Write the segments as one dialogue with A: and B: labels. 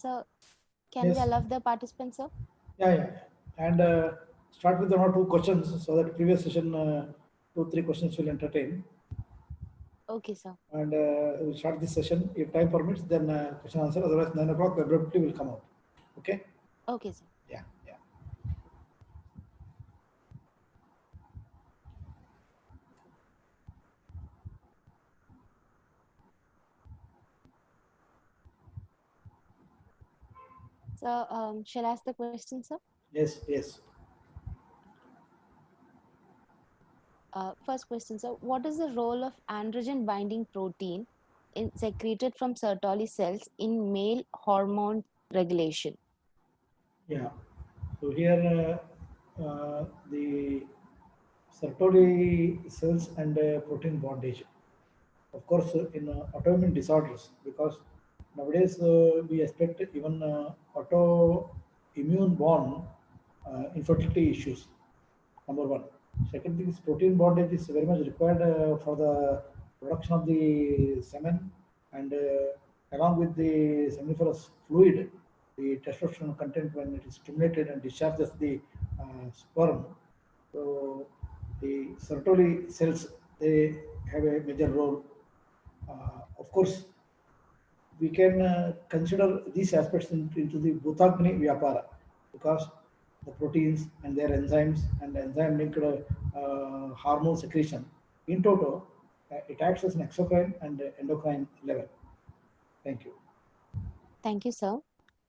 A: sir, can we
B: Yes.
A: allow the participants, sir?
B: Yeah. And start with 1 or 2 questions so that previous session 2, 3 questions will entertain.
A: Okay, sir.
B: And we'll start this session. If time permits, then question answer. Otherwise, 9 o'clock abruptly will come out. Okay?
A: Okay, sir.
B: Yeah.
A: So, shall I ask the question, sir?
B: Yes.
A: First question, sir. What is the role of androgen binding protein in secreted from Sertoli cells in male hormone regulation?
B: Yeah. So here the Sertoli cells and protein bondage. Of course, in autoimmune disorders, because nowadays we expect even autoimmune born infertility issues. Number one. Second thing is protein bondage is very much required for the production of the semen, and along with the seminiferous fluid, the testosterone content when it is stimulated and discharges the sperm. So the Sertoli cells, they have a major role. Of course, we can consider these aspects into the Bhutagni Vyapara, because the proteins and their enzymes and enzyme linked hormone secretion in toto, it acts as an exocrine and endocrine level. Thank you.
A: Thank you, sir.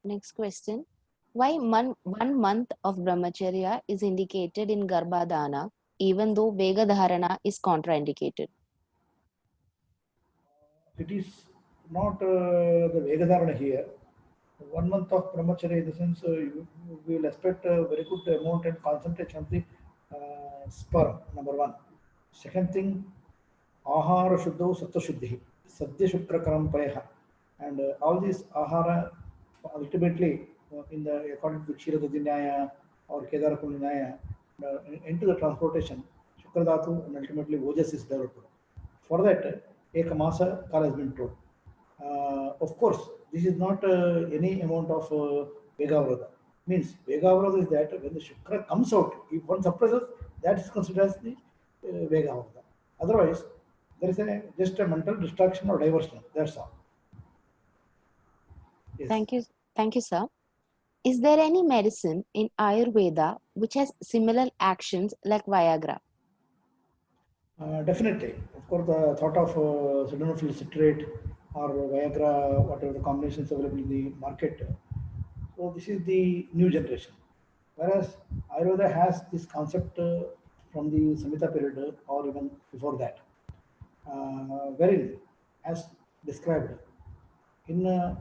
A: Next question. Why 1 month of brahmacharya is indicated in Garbhadana even though Vegadharana is contraindicated?
B: It is not the Vegadharana here. 1 month of brahmacharya, in the sense we will expect a very good amount and concentration of the sperm, number one. Second thing, ahara shuddho sattva shuddhi, sadhya shukrakaram payah. And all these ahara ultimately in the according to Kshiradati Nyaya or Kedarakuni Nyaya, into the transportation, Shukradhatu and ultimately Ojas is developed. For that, Ekamasa Kala has been told. Of course, this is not any amount of Vegavrata. Means Vegavrata is that when the Shukra comes out, if one suppresses, that is considered as the Vegavrata. Otherwise, there is just a mental distraction or diversion. That's all. Yes.
A: Thank you, sir. Is there any medicine in Ayurveda which has similar actions like Viagra?
B: Definitely. Of course, the thought of sildenafil citrate or Viagra, whatever the combinations available in the market. So this is the new generation. Whereas Ayurveda has this concept from the Samhita period or even before that, wherein, as described, in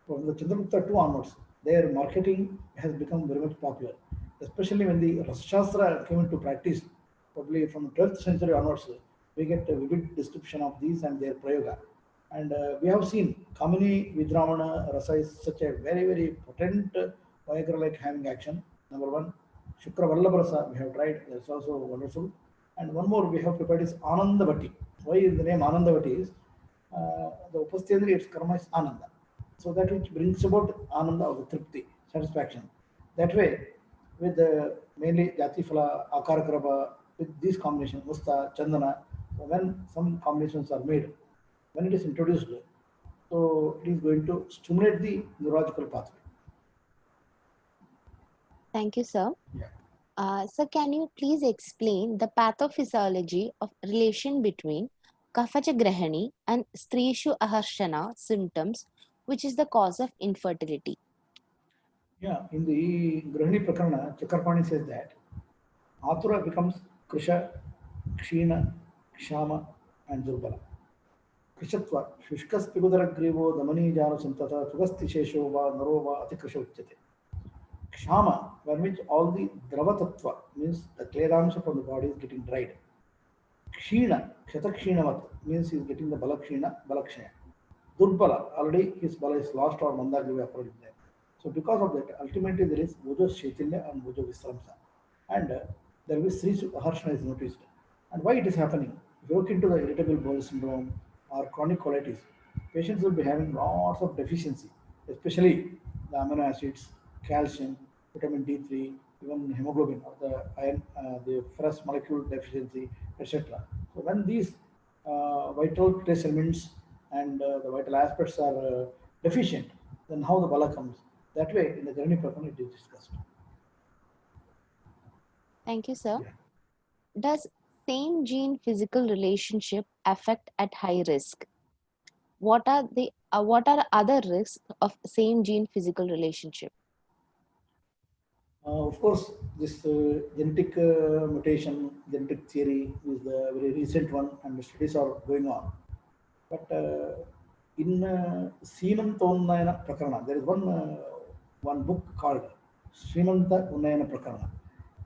B: from the Chandragupta II onwards, their marketing has become very much popular, especially when the Rasashastra came into practice, probably from 12th century onwards. We get a vivid description of these and their prayoga. And we have seen Kamini Vidramana Rasa is such a very, very potent Viagra like having action. Number one, Shukra Vallabha Rasa we have tried, that's also wonderful. And one more we have prepared is Anandavati. Why is the name Anandavati is the Upasthendri, its karma is Ananda. So that which brings about Ananda or the Tripti, satisfaction. That way, with mainly Jati Phala, Akarakraba, with these combinations, Musta, Chandana, when some combinations are made, when it is introduced, so it is going to stimulate the neurological pathway.
A: Thank you, sir.
B: Yeah.
A: Sir, can you please explain the pathophysiology of relation between Kafacha Grahani and Strishu Aharshana symptoms, which is the cause of infertility?
B: Yeah, in the Grahani Prakarana, Chakrapani says that Atura becomes Krisha, Kshina, Kshama, and Durbala. Krishatva, Shushkas Pigudara Damani Jana Santata, Sugasti Shesho, Narova, Atikrisha Uchate. Kshama, by which all the Dravatattva means the Kledamsha from the body is getting dried. Kshina, Kshatakshinavat means he is getting the Balakshina, Balakshaya. Durbala, already his Bala is lost or Mandagriva according there. So because of that, ultimately there is Bhujo Shetilya and Bhujo Visramsa. And there will be Sri Harshana is noticed. And why it is happening? If you look into the irritable bowel syndrome or chronic colitis, patients will be having lots of deficiency, especially the amino acids, calcium, vitamin D3, even hemoglobin or the iron, the ferrous molecule deficiency, etc. So when these vital trace elements and the vital aspects are deficient, then how the bala comes. That way, in the journey pattern, it is discussed.
A: Thank you, sir.
B: Yeah.
A: Does same gene physical relationship affect at high risk? What are other risks of same gene physical relationship?
B: Of course, this genetic mutation, genetic theory is the very recent one, and the studies are going on. But in Srimanta Unnayana Prakarana, there is one book called Srimanta Unnayana Prakarana,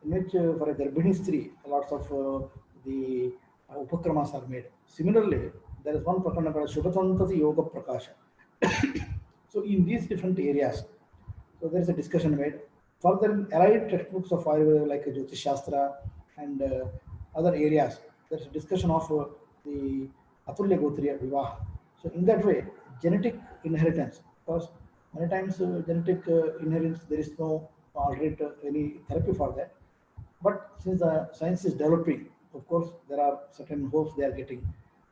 B: in which for a Garbhini Stree, lots of the upakramas are made. Similarly, there is one Prakarana called Shubhatantati Yoga Prakasha. So in these different areas, so there is a discussion made. Further, in allied textbooks of Ayurveda like Jyotish Shastra and other areas, there's a discussion of the Atulya Gotriya Vivaha. So in that way, genetic inheritance, because many times genetic inheritance, there is no alternate any therapy for that. But since the science is developing, of course, there are certain hopes they are getting.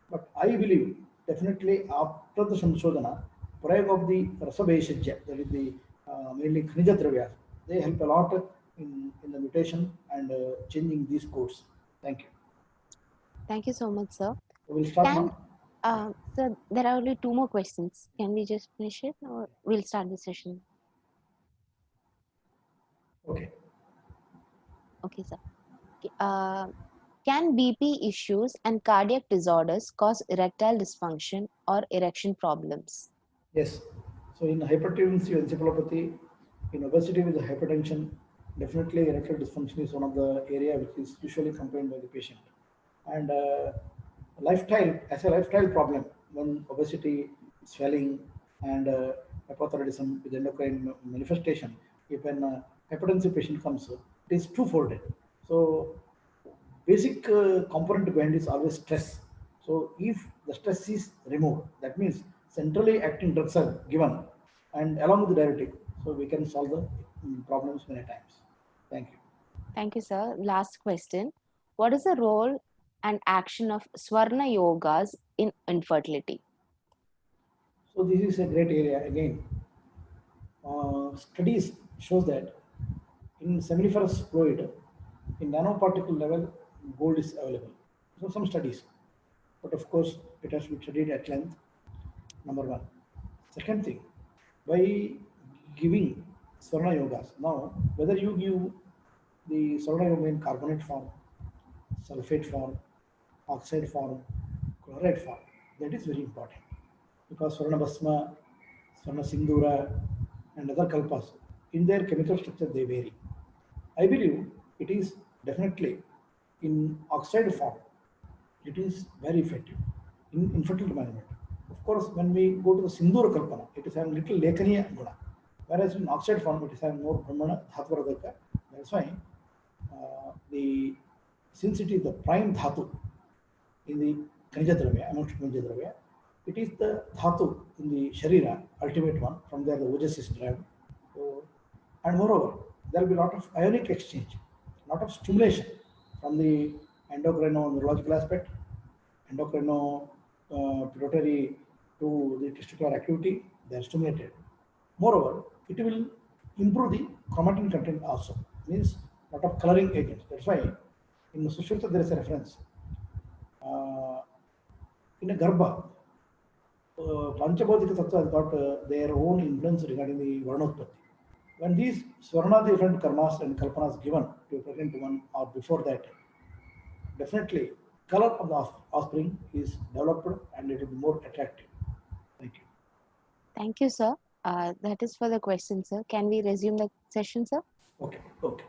B: But I believe definitely after the Samshodhana, prayog of the Rasabheshajya, that is the mainly Khanija Dravyas, they help a lot in the mutation and changing these codes. Thank you.
A: Thank you so much, sir.
B: So we'll start
A: Can
B: now.
A: Sir, there are only two more questions. Can we just finish it, or we'll start the session?
B: Okay.
A: Okay, sir. Can BP issues and cardiac disorders cause erectile dysfunction or erection problems?
B: Yes. So in hypertensive encephalopathy, in obesity with hypertension, definitely erectile dysfunction is one of the area which is usually complained by the patient. And lifestyle, as a lifestyle problem, when obesity, swelling, and hypothyroidism with endocrine manifestation, if an hypertensive patient comes, it is two-folded. So basic component behind is always stress. So if the stress is removed, that means centrally acting drugs are given and along with the diuretic, so we can solve the problems many times. Thank you.
A: Thank you, sir. Last question. What is the role and action of Swarna Yogas in infertility?
B: So this is a great area again. Studies shows that in seminiferous fluid, in nanoparticle level, gold is available. So some studies, but of course it has to be studied at length. Number one. Second thing, by giving Swarna Yogas, now whether you give the Swarna Yoga in carbonate form, sulfate form, oxide form, chloride form, that is very important because Swarna Basma, Swarna Sindura, and other kalpas, in their chemical structure they vary. I believe it is definitely in oxide form, it is very effective in infertility management. Of course, when we go to the Sindhura Kalpana, it is having little Lekaniya Guna, whereas in oxide form, it is having more Brahmana Dhatvaradaka. That's why the since it is the prime Dhatu in the Khanija Dravya, amongst Khanija Dravya, it is the Dhatu in the Sharira, ultimate one, from there the Ojas is derived. So, and moreover, there will be a lot of ionic exchange, lot of stimulation from the endocrino-neurological aspect, endocrino pituitary to the testicular activity, they are stimulated. Moreover, it will improve the chromatin content also, means lot of coloring agents. That's why in Sushruta there is a reference. In a Garbha, Panchabodhika Tattva has got their own influence regarding the Varnotpatti. When these Swarna, different karmas and kalpanas given to a pregnant woman or before that, definitely color of the offspring is developed and it will be more attractive. Thank you.
A: Thank you, sir. That is for the question, sir. Can we resume the session, sir?
B: Okay, okay.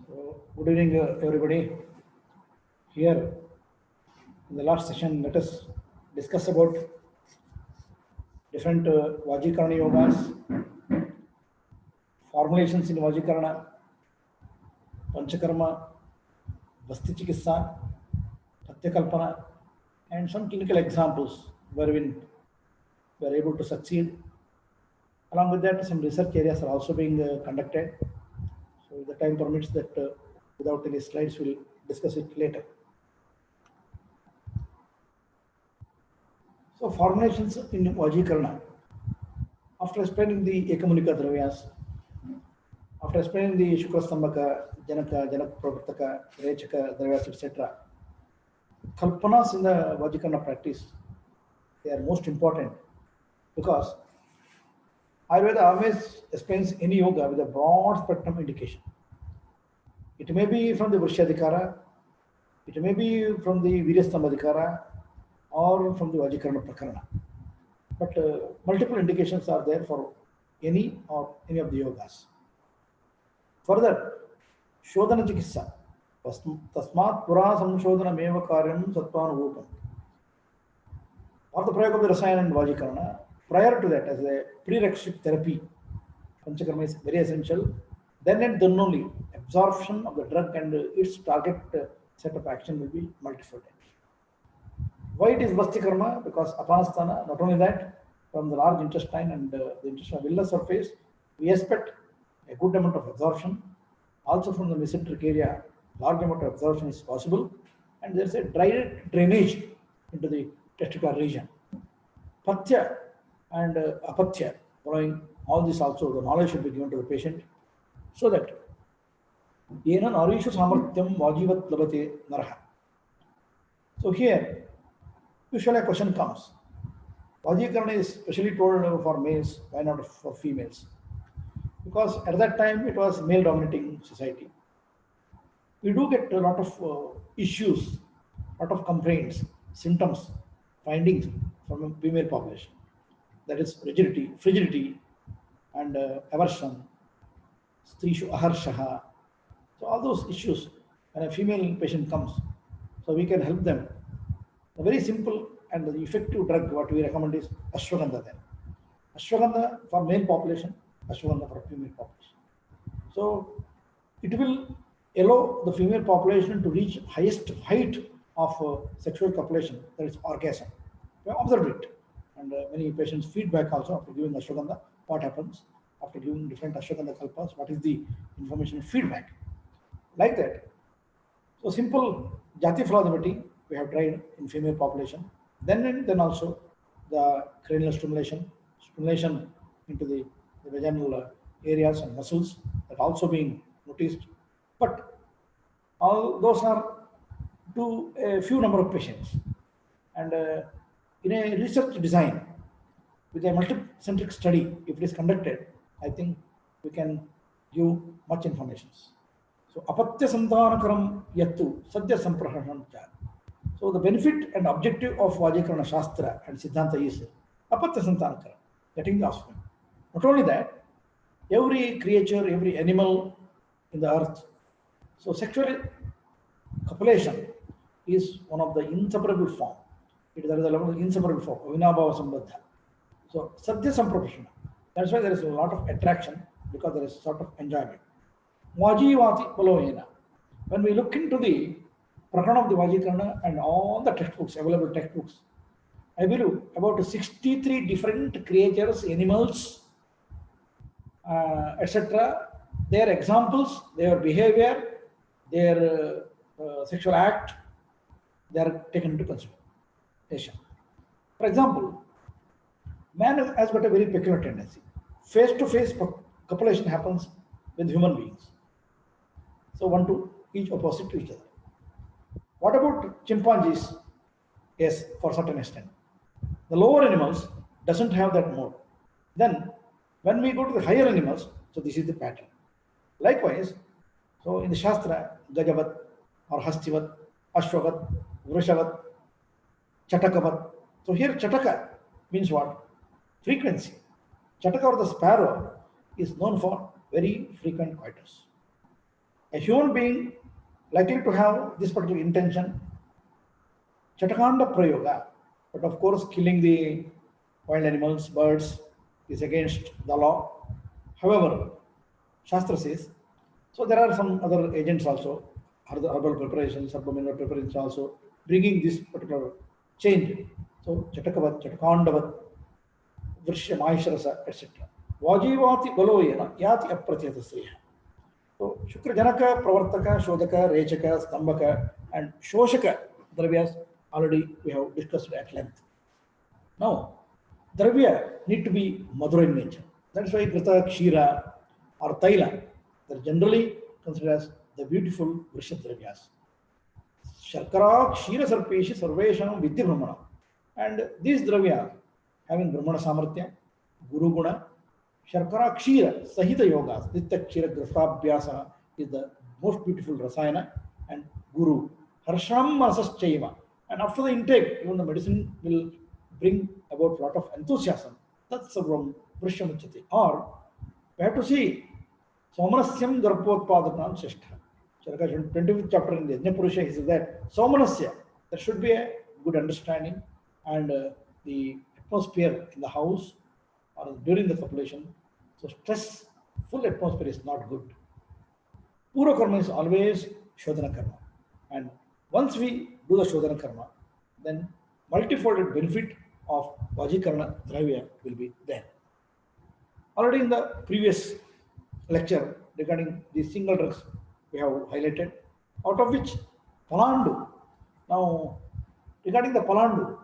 B: So, good evening, everybody. Here in the last session, let us discuss about different Vajikarana yogas, formulations in Vajikarana, Panchakarma, Vasti Chikitsa, Patyakalpana, and some clinical examples wherein we are able to succeed. Along with that, some research areas are also being conducted. So, if the time permits that, without any slides, we'll discuss it later. So, formulations in Vajikarna. After explaining the Ekamunika Dravyas, after explaining the Shukrastambhaka, Janaka, Janaka Rechaka, Dravyas, etc., Kalpanas in the Vajikarna practice, they are most important because Ayurveda always explains any yoga with a broad spectrum indication. It may be from the Vrishadikara, it may be from the Viryastambhadikara, or from the Vajikarna Prakarana. But multiple indications are there for any or any of the yogas. Further, Shodhana Chikitsa, Tasmat Pura Samshodhana Meva Karyam Sattvanubhupam. Or the Prayog of the Rasayan and Vajikarana, prior to that, as a prerequisite therapy, Panchakarma is very essential. Then and then only, absorption of the drug and its target set of action will be multifold. Why it is Vasti Karma? Because Apanasthana, not only that, from the large intestine and the intestinal villi surface, we expect a good amount of absorption. Also from the mesenteric area, large amount of absorption is possible, and there is a drainage into the testicular region. Pathya and Apathya, following all this also, the knowledge should be given to the patient so that Yena Narishu Samartyam Vajivat Labate Naraha. So here, usually a question comes. Vajikarna is specially told for males, why not for females? Because at that time it was male dominating society. We do get a lot of issues, a lot of complaints, symptoms, findings from the female population. That is rigidity, frigidity, and aversion, strishu aharshaha. So all those issues, when a female patient comes, so we can help them. A very simple and the effective drug what we recommend is ashwagandha then. Ashwagandha for male population, ashwagandha for female population. So it will allow the female population to reach highest height of sexual copulation, that is orgasm. We have observed it, and many patients feedback also after giving ashwagandha, what happens after giving different ashwagandha kalpas, what is the information feedback. Like that. So simple jati philosophy we have tried in female population. Then also the cranial stimulation, stimulation into the vaginal areas and muscles that also being noticed. But all those are to a few number of patients. And in a research design, with a multicentric study, if it is conducted, I think we can give much information. So, apatya santanakaram yattu sadhya samprahanam cha. So, the benefit and objective of Vajikarana Shastra and Siddhanta is apatya santanakaram, getting the offspring. Not only that, every creature, every animal in the earth, so sexual copulation is one of the inseparable form. It is a level of inseparable form, vinabhava sambandha. So, sadhya samprahanam. That's why there is a lot of attraction because there is sort of enjoyment. Vajivati Palovena. When we look into the Prakarana of the Vajikarana and all the textbooks, available textbooks, I believe about 63 different creatures, animals, etc., their examples, their behavior, their sexual act, they are taken into consideration. For example, man has got a very peculiar tendency. Face-to-face copulation happens with human beings. So one to each opposite to each other. What about chimpanzees? Yes, for certain extent. The lower animals doesn't have that mode. Then when we go to the higher animals, so this is the pattern. Likewise, so in the Shastra, Gajavat or Hastivat, Ashwavat, Vrushavat, Chatakavat. So here Chataka means what? Frequency. Chataka or the sparrow is known for very frequent coitus. A human being likely to have this particular intention, Chatakanda Prayoga, but of course killing the wild animals, birds is against the law. However, Shastra says, so there are some other agents also. other herbal preparations, herbal mineral preparations also bringing this particular change. So Chatakavat, Chatakandavat, Vrishya Maheshwarasa, etc. Vajivati Baloyena Yati Apratyatasriya. So Shukra Janaka, Pravartaka, Shodaka, Rechaka, Stambaka, and Shoshaka Dravyas already we have discussed at length. Now, Dravya need to be Madhura in nature. That's why Krita, Kshira, or Taila, they're generally considered as the beautiful Vrisha Dravyas. Sharkara, Kshira Sarpeshi, Sarvesham, Vidya Brahmana. And these Dravya having Brahmana Samarthya, Guru Guna, Sharkara Kshira, Sahita Yogas, Nitya Kshira Grafabhyasa is the most beautiful Rasayana, and Guru, Harsham Masas Chaiva. And after the intake, even the medicine will bring about a lot of enthusiasm. That's from Vrishamuchati. Or we have to see Somanasyam Garpotpadakan Shishtha. Charaka 25th chapter in the Yajna he says that Somanasya, there should be a good understanding, and the atmosphere in the house or during the copulation. So stress, full atmosphere is not good. Pura karma is always Shodhana karma. And once we do the Shodhana karma, then multifolded benefit of Vajikarana Dravya will be there. Already in the previous lecture regarding the single drugs we have highlighted, out of which Palandu. Now, regarding the Palandu,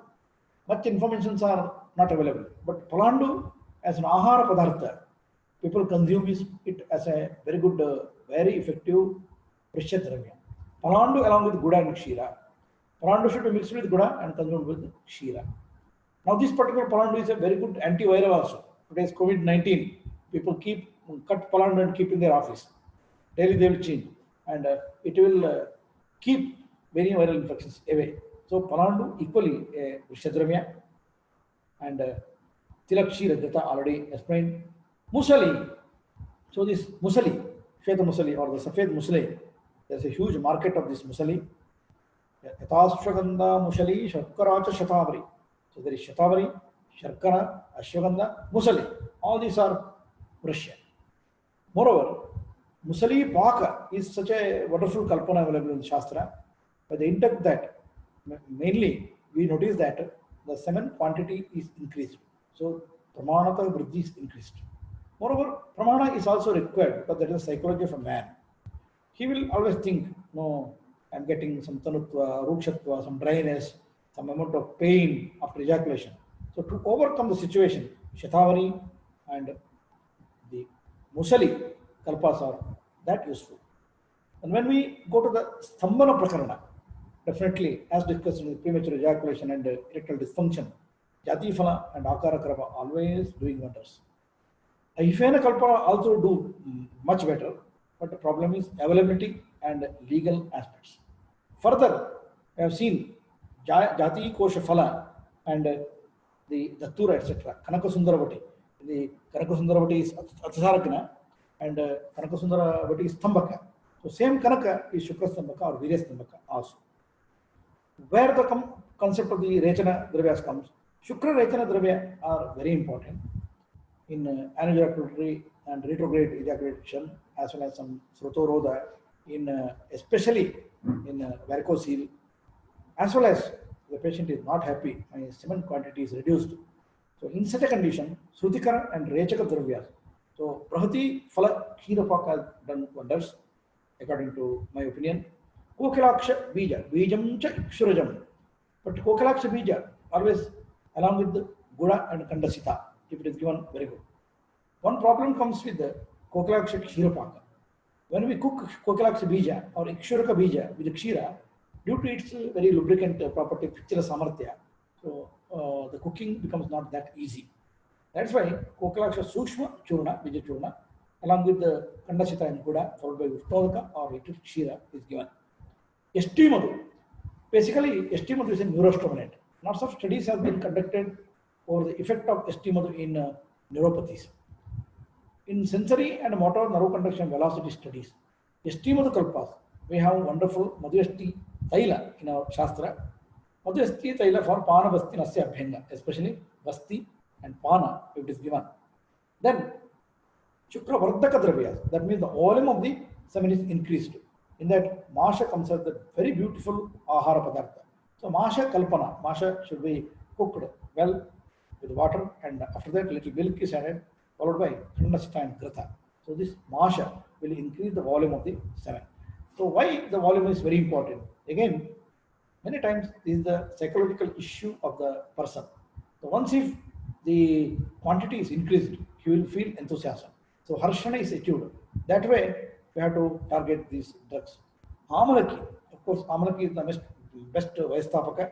B: much informations are not available. But Palandu as an ahara padartha, people consume it as a very good, very effective Vrishya Dravya. Palandu along with Guda and Kshira. Palandu should be mixed with Guda and consumed with Kshira. Now this particular Palandu is a very good antiviral also. Today's COVID-19, people cut Palandu and keep in their office. Daily they will change, and it will keep many viral infections away. So Palandu equally a Vrishya and Tilakshira Data already explained. Musali. So this Musali, Shweta Musali or the Safed Musali, there's a huge market of this Musali. Yatashwagandha Musali Sharkara Shatavari. So there is Shatavari, Sharkara, Ashwagandha, Musali. All these are Vrishya. Moreover, Musali Paka is such a wonderful kalpana available in Shastra. By the end of that, mainly we notice that the semen quantity is increased. So Pramanata Vriddhi is increased. Moreover, Pramana is also required because there is a psychology of a man. He will always think, no, I'm getting some tanutva, rukshatva, some dryness, some amount of pain after ejaculation. So to overcome the situation, Shatavari and the Musali kalpas are that useful. And when we go to the Stambhana Prakarana, definitely, as discussed in the premature ejaculation and erectile dysfunction, Jati Phala and Akara Krama always doing wonders. Aifena Kalpana also do much better, but the problem is availability and legal aspects. Further, I have seen Jati Kosha Phala and the Datura, etc. Kanaka Sundaravati. The Kanaka Sundaravati is Athasarakana and Kanaka Sundaravati is Stambhaka. So same Kanaka is Shukra Stambhaka or Virya Stambhaka also. Where the concept of the Rechana Dravyas comes, Shukra Rechana Dravya are very important in anejaculatory and retrograde ejaculation, as well as some Srutoroda, in especially in varicocele, as well as the patient is not happy, my semen quantity is reduced. So in such a condition, Srutikara and Rechaka Dravyas. So Prahati Phala Khirapaka has done wonders, according to my opinion. Kokilaksha Bija, Bijam cha Ikshurajam. But Kokilaksha Bija always along with the Guda and Kandasita, if it is given, very good. One problem comes with the Kokilaksha Kshirapaka. When we cook Kokilaksha Bija or Ikshuraka Bija with the Kshira, due to its very lubricant property, Pichila Samarthya, so the cooking becomes not that easy. That's why Kokilaksha Sukshma Churna, Bija Churna, along with the Kandasita and Guda, followed by Vishnodaka or Kshira is given. ST Madhu. Basically, ST Madhu is a neurostimulant. Lots of studies have been conducted over the effect of ST Madhu in neuropathies. In sensory and motor nerve conduction velocity studies, ST Madhu Kalpas, we have wonderful Madhyasti Taila in our Shastra. Madhyasti Taila for Pana Basti Nasya Abhenga, especially Basti and Pana, if it is given. Then, Shukra Vardhaka Dravyas, that means the volume of the semen is increased. In that, masha comes as the very beautiful ahara padartha. So masha kalpana, masha should be cooked well with water, and after that little milk is added, followed by khandasta and grata. So this masha will increase the volume of the semen. So why the volume is very important? Again, many times this is the psychological issue of the person. So once if the quantity is increased, he will feel enthusiasm. So harshana is achieved. That way we have to target these drugs. Amalaki, of course, Amalaki is the best Vaistapaka.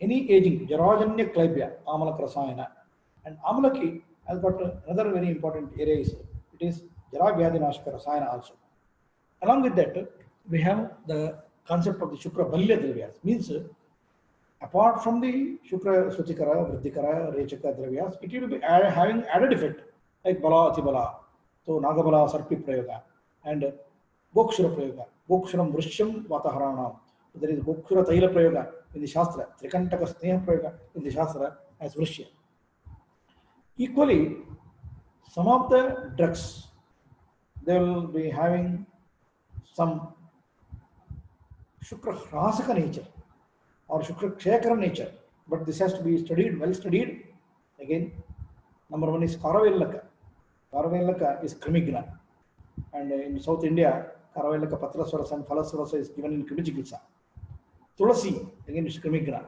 B: Any aging, Jarajanya Klebya, Amalak Rasayana. And Amalaki has got another very important area is it is Jara Vyadhinashka Rasayana also. Along with that, we have the concept of the Shukra Balya Dravyas, means apart from the Shukra Suchikara, Vriddhikara, Rechaka Dravyas, it will be having added effect like Bala Atibala, so Nagabala Sarpi Prayoga, and Gokshura Prayoga, Gokshuram Vrisham Vataharanam. So there is Gokshura Taila Prayoga in the Shastra, Trikantaka Sneha Prayoga in the Shastra as Vrishya. Equally, some of the drugs, they will be having some Shukra Hrasaka nature or Shukra Kshayakara nature, but this has to be studied, well studied. Again, number one is Karavelaka. Karavelaka is Krimigna, and in South India, Karavelaka Patrasvarasa and Phalasvarasa is given in Krimichikitsa. Tulasi, again, is Krimigna.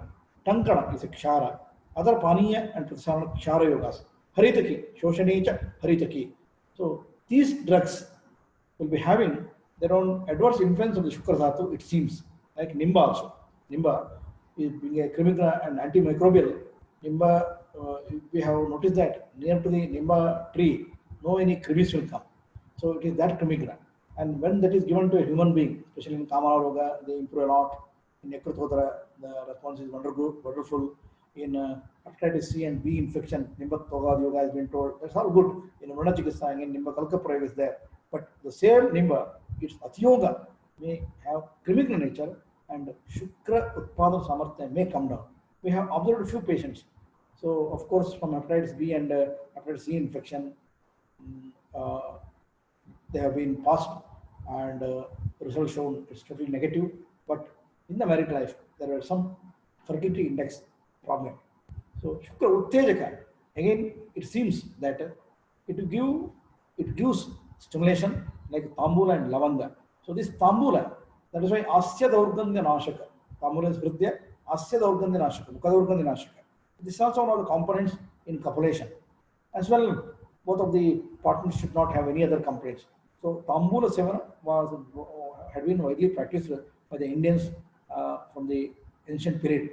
B: Tankana is a Kshara. Other Paniya and Pratisana Kshara Yogas. Haritaki, Shoshanecha, Haritaki. So these drugs will be having their own adverse influence on the Shukra Dhatu, it seems, like Nimba also. Nimba is being a Krimigna and antimicrobial. Nimba, we have noticed that near to the Nimba tree, no any krimis will come. So it is that Krimigna. And when that is given to a human being, especially in Kamala Roga, they improve a lot. In Ekrathodara, the response is wonderful. In hepatitis C and B infection, Nimba Toga Yoga has been told, that's all good. In Varna Chikitsa, in Nimba Kalka Prayoga is there. But the same Nimba, its Atyoga may have Krimigna nature and Shukra Utpadan Samarthya may come down. We have observed a few patients. So, of course, from hepatitis B and hepatitis C infection, they have been passed and the result shown it's totally negative. But in the married life, there were some fertility index problem. So Shukra Uttejaka, again, it seems that it gives stimulation like Tambula and Lavanga. So this Tambula, that is why Asya Daurgandhya Nashaka. Tambula is Vridya, Asya Daurgandhya Nashaka, Mukadaurgandhya Nashaka. This is also one of the components in copulation. As well, both of the partners should not have any other complaints. So Tambula Sevana had been widely practiced by the Indians from the ancient period.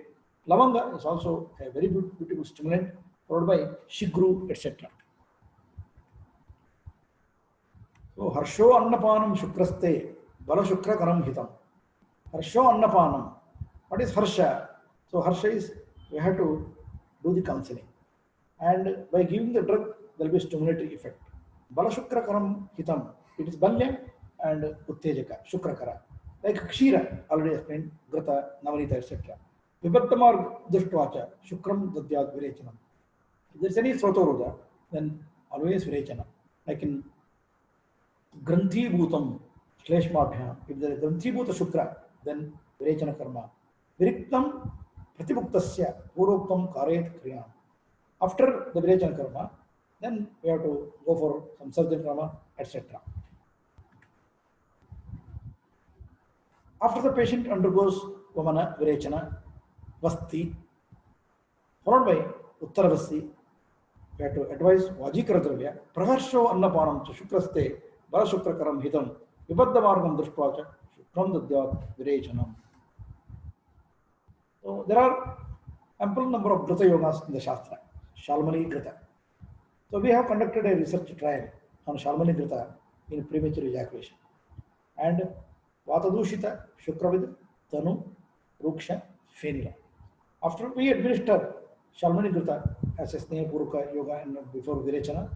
B: Lavanga is also a very beautiful stimulant, followed by Shigru, etc. So Harsho Annapanam Shukraste, Bala Shukra Karam Hitam. Harsho Annapanam. What is Harsha? So Harsha is we have to do the counseling. And by giving the drug, there will be stimulatory effect. Bala Shukra Karam Hitam. It is Balya and Uttejaka, Shukrakara. Like Kshira, already explained, Grata, Navanita, etc. Vibhattamar Dushtvacha, Shukram Dadyat Virechanam. If there is any Srotoruda, then always Virechana. Like in Granthi Bhutam, Shleshmabhyam, if there is Granthi Bhuta Shukra, then Virechana Karma. Viriktam Pratibhuktasya, Puroktam Karayat Kriyam. After the Virechana Karma, then we have to go for some surgery karma, etc. After the patient undergoes Vamana, Virechana, Vasti, followed by Uttaravasti, we have to advise Vajikara Dravya, Praharsho Annapanam cha Shukraste, Balashukra Hitam, Vibadda Margam Drishtvacha, Shukram Dadyat Virechanam. So there are ample number of Grita Yogas in the Shastra, Shalmali Grita. So we have conducted a research trial on Shalmali Grita in premature ejaculation. And Vatadushita, Shukravid, Tanu, Ruksha, Fenila. After we administer Shalmani Grita as a Sneha Puruka Yoga and before Virechana,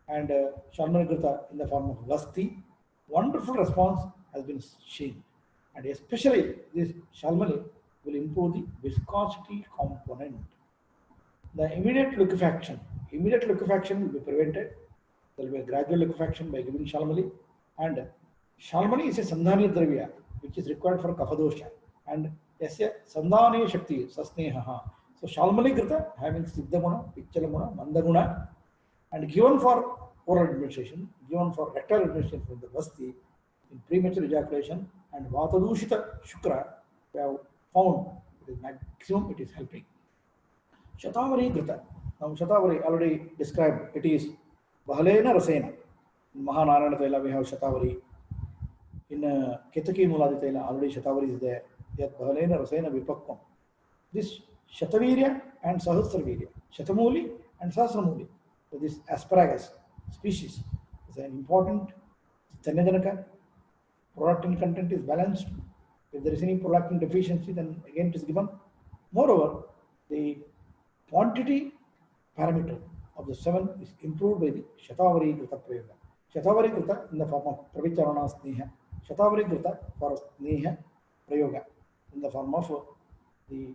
B: and Shalmani Grita in the form of Vasti, wonderful response has been seen. And especially this Shalmani will improve the viscosity component. The immediate liquefaction will be prevented. There will be a gradual liquefaction by giving Shalmali, and Shalmani is a Sandhani Dravya which is required for Kapha and Yasya Sandhani Shakti Sasneha. So Shalmani Krita having Siddhamuna, Pichalamuna, Mandaguna, and given for oral administration, given for rectal administration from the Vasti in premature ejaculation and Vatadushita Shukra, we have found it is maximum it is helping. Shatavari Krita. Now Shatavari already described it is Bahalena Rasena. In Mahanarayana Taila we have Shatavari. In Ketaki Muladitaila already Shatavari is there. Yet Bahalena Rasena Vipakvam. This Shatavirya and Sahasravirya, Shatamuli and Sahasramuli. So this asparagus species is an important Stanyajanaka. Prolactin content is balanced. If there is any prolactin deficiency, then again it is given. Moreover, the quantity parameter of the 7 is improved by the Shatavari Krita Prayoga. Shatavari Krita in the form of Pravicharana Sneha. Shatavari Krita for Sneha Prayoga in the form of the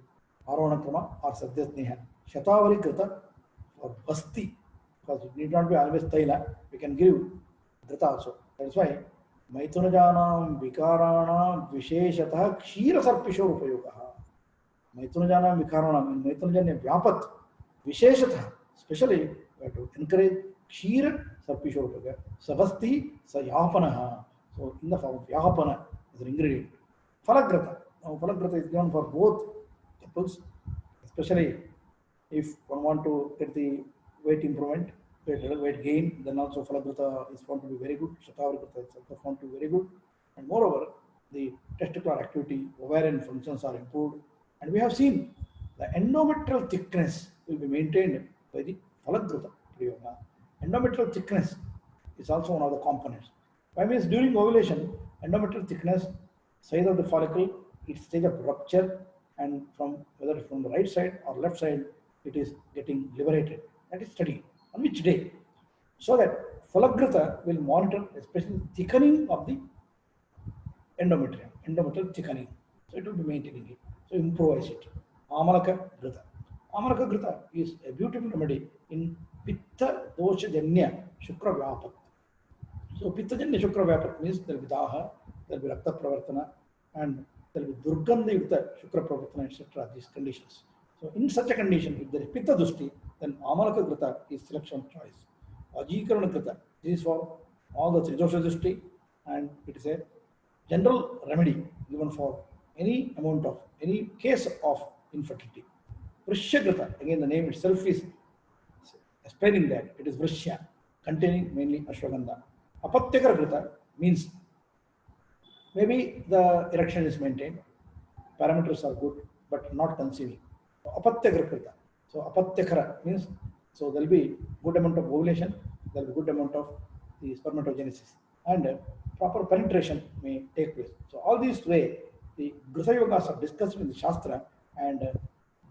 B: Arona Krama or Sadhya Sneha. Shatavari Krita for Vasti, because it need not be always Taila, we can give Krita also. That's why Maitunajanam Vikaranam Visheshatah Kshira Sarpishor Upayogaha. Maitunajanam Vikaranam in Maitunajan Vyapat Visheshatah, especially we have to encourage Kshira Sarpishor Upayoga. Savasti Sayapanaha. So in the form of Yapana is an ingredient. Falagrata. Now Falagrata is given for both couples, especially if one want to get the weight improvement, weight gain, then also Falagrata is found to be very good. Shatavari is also found to be very good. And moreover, the testicular activity, ovarian functions are improved. And we have seen the endometrial thickness will be maintained by the Falagrata Prayoga. Endometrial thickness is also one of the components. That means during ovulation, endometrial thickness, size of the follicle, its stage of rupture, and from whether from the right side or left side, it is getting liberated. That is studied. On which day? So that Falagrata will monitor especially thickening of the endometrium, endometrial thickening. So it will be maintaining it. So improvise it. Amalaka Grita. Amalaka Grita is a beautiful remedy in Pitta Dosha Janya Shukra Vyapat. So Pitta Janya Shukra Vyapat means there will be Daha, there will be Rakta Pravartana, and there will be Durgandha Yukta Shukra Pravartana, etc. These conditions. So in such a condition, if there is Pitta Dushti, then Amalaka Grita is selection of choice. Ajikarana Grita, this is for all the Tridosha Dushti, and it is a general remedy given for any amount of, any case of infertility. Vrishya Grita, again the name itself is explaining that it is Vrishya, containing mainly Ashwagandha. Apatyakara Grita means maybe the erection is maintained, parameters are good, but not conceiving. Apatyakara Krita. So Apatyakara means, so there will be good amount of ovulation, there will be good amount of the spermatogenesis, and proper penetration may take place. So all these way, the Grita Yogas are discussed in the Shastra, and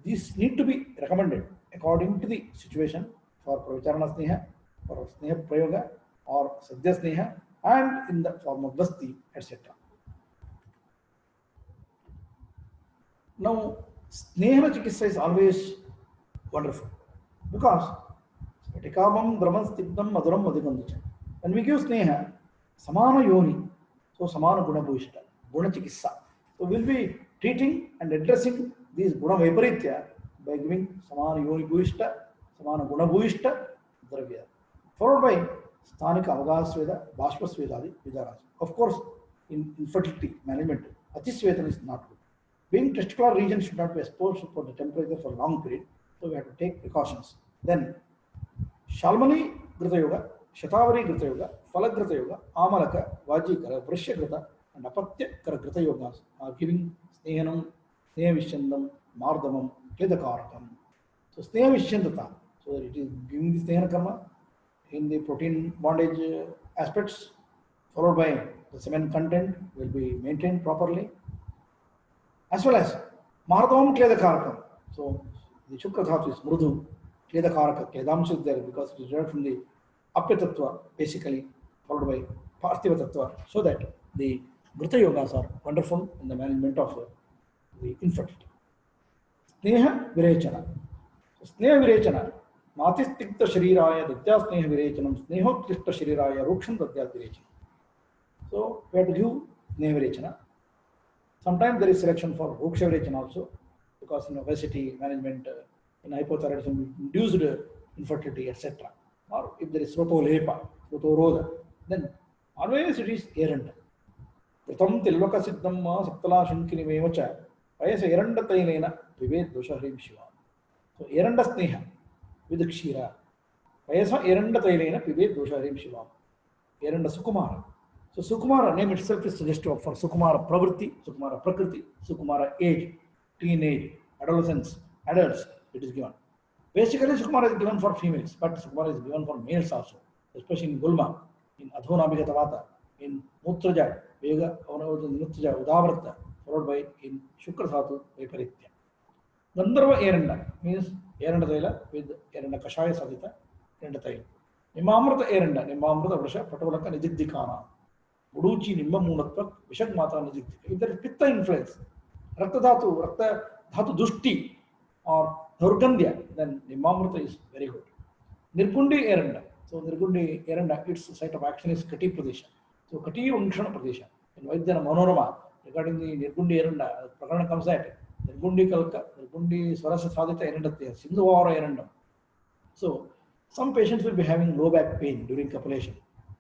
B: these need to be recommended according to the situation for Pravicharana Sneha, for Sneha Prayoga, or Sadhya Sneha, and in the form of Vasti, etc. Now, Snehana Chikitsa is always wonderful because Spatikabam Brahman Stigdam Maduram Madhigandicha. When we give Sneha, Samana Yoni, so Samana Guna Bhuishta, Guna Chikitsa. So we'll be treating and addressing these Guna Vaiparitya by giving Samana Yoni Bhuishta, Samana Guna Bhuishta, Dravya, followed by Sthanika Avagasveda, Bhashvasvedadi, Vidaras. Of course, in infertility management, Atisvedana is not good. Being testicular region should not be exposed for the temperature for a long period, so we have to take precautions. Then, Shalmani Grita Yoga, Shatavari Grita Yoga, Falagrita Yoga, Amalaka, Vajikara, Vrishya Grita, and Apatyakara Grita Yogas are giving Snehanam, Sneha Vishyandam, Mardamam, Kledakarakam. So, Sneha Vishyandata, so it is giving the Snehana Karma in the protein bondage aspects, followed by the semen content will be maintained properly, as well as Mardamam Kledakarakam. So, the Shukra Dhatu is Mrudu, Kledakaraka, Kledamsha is there because it is derived from the Apya Tattva, basically, followed by Parthiva Tattva, so that the Grita Yogas are wonderful in the management of the infertility. Sneha Virechana. So, Sneha Virechana, Matistikta Shariraya, Dadya Sneha Virechanam, Snehotkishta Shariraya, Ruksham Dadya Virechanam. So we have to give Nevarechana. Sometimes there is selection for Rukshavirechana also, because in obesity management, in hypothyroidism, induced infertility, etc. Or if there is Srotolepa, Srotoroda, then always it is errand. Pratham Tilvaka Siddhamma Saptala Shankinimeva Vayasa Eranda Tailena Vived Dosharim Shiva. So Eranda Sneha with Kshira. Vayasa Eranda Tailena Vived Dosharim Shiva. Eranda Sukumara. So Sukumara name itself is suggestive for Sukumara Pravritti, Sukumara Prakriti, Sukumara age, teenage, adolescence, adults, it is given. Basically, Sukumara is given for females, but Sukumara is given for males also, especially in Gulma, in Adhonabhigatavata, in Mutraja, Vega, Mutraja, Udavrata, followed by in Shukra Dhatu, Viparitya. Gandharva Eranda means Eranda Taila with Eranda Kashaya Sadita, Eranda Taila. Nimamrata Eranda, Nimamrata Vrasha, Patolaka Nijidikana. Uduchi Nimba Munatva, Vishak Mata Nijidika. If there is Pitta influence, Rakta Dhatu Dushti or Dhurgandhya, then Nimamrata is very good. Nirgundi Eranda. So Nirgundi Eranda, its site of action is Kati Pradesha. So Kati Unshana Pradesha. In Vaidyana Manorama, regarding the Nirgundi Eranda, Prakarana comes at Nirgundi Kalka, Nirgundi Swarasa Sadhita Eranda, Sindhuvara Erandam. So some patients will be having low back pain during copulation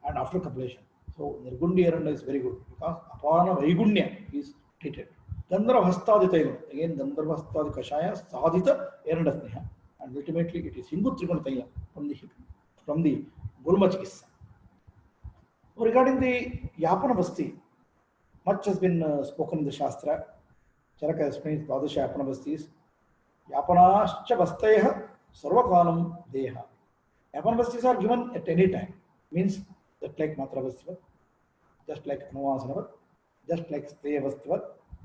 B: and after copulation. So Nirgundi Eranda is very good because Apana Vaigunya is treated. Gandharva Hastadi Tailam, again Gandharva Hastadi Kashaya, Sadhita Eranda Sneha, and ultimately it is Hindu Trikona Tailam from the Gulma Chikissa. Regarding the Yapana Basti, much has been spoken in the Shastra. Charaka explains Dwadasha Yapana Bastis. Yapanascha Bastayaha Sarvakalam Deha. Yapana Bastis are given at any time. Means just like Matra Bastivat, just like Anuvasanavat, just like Steya Bastivat,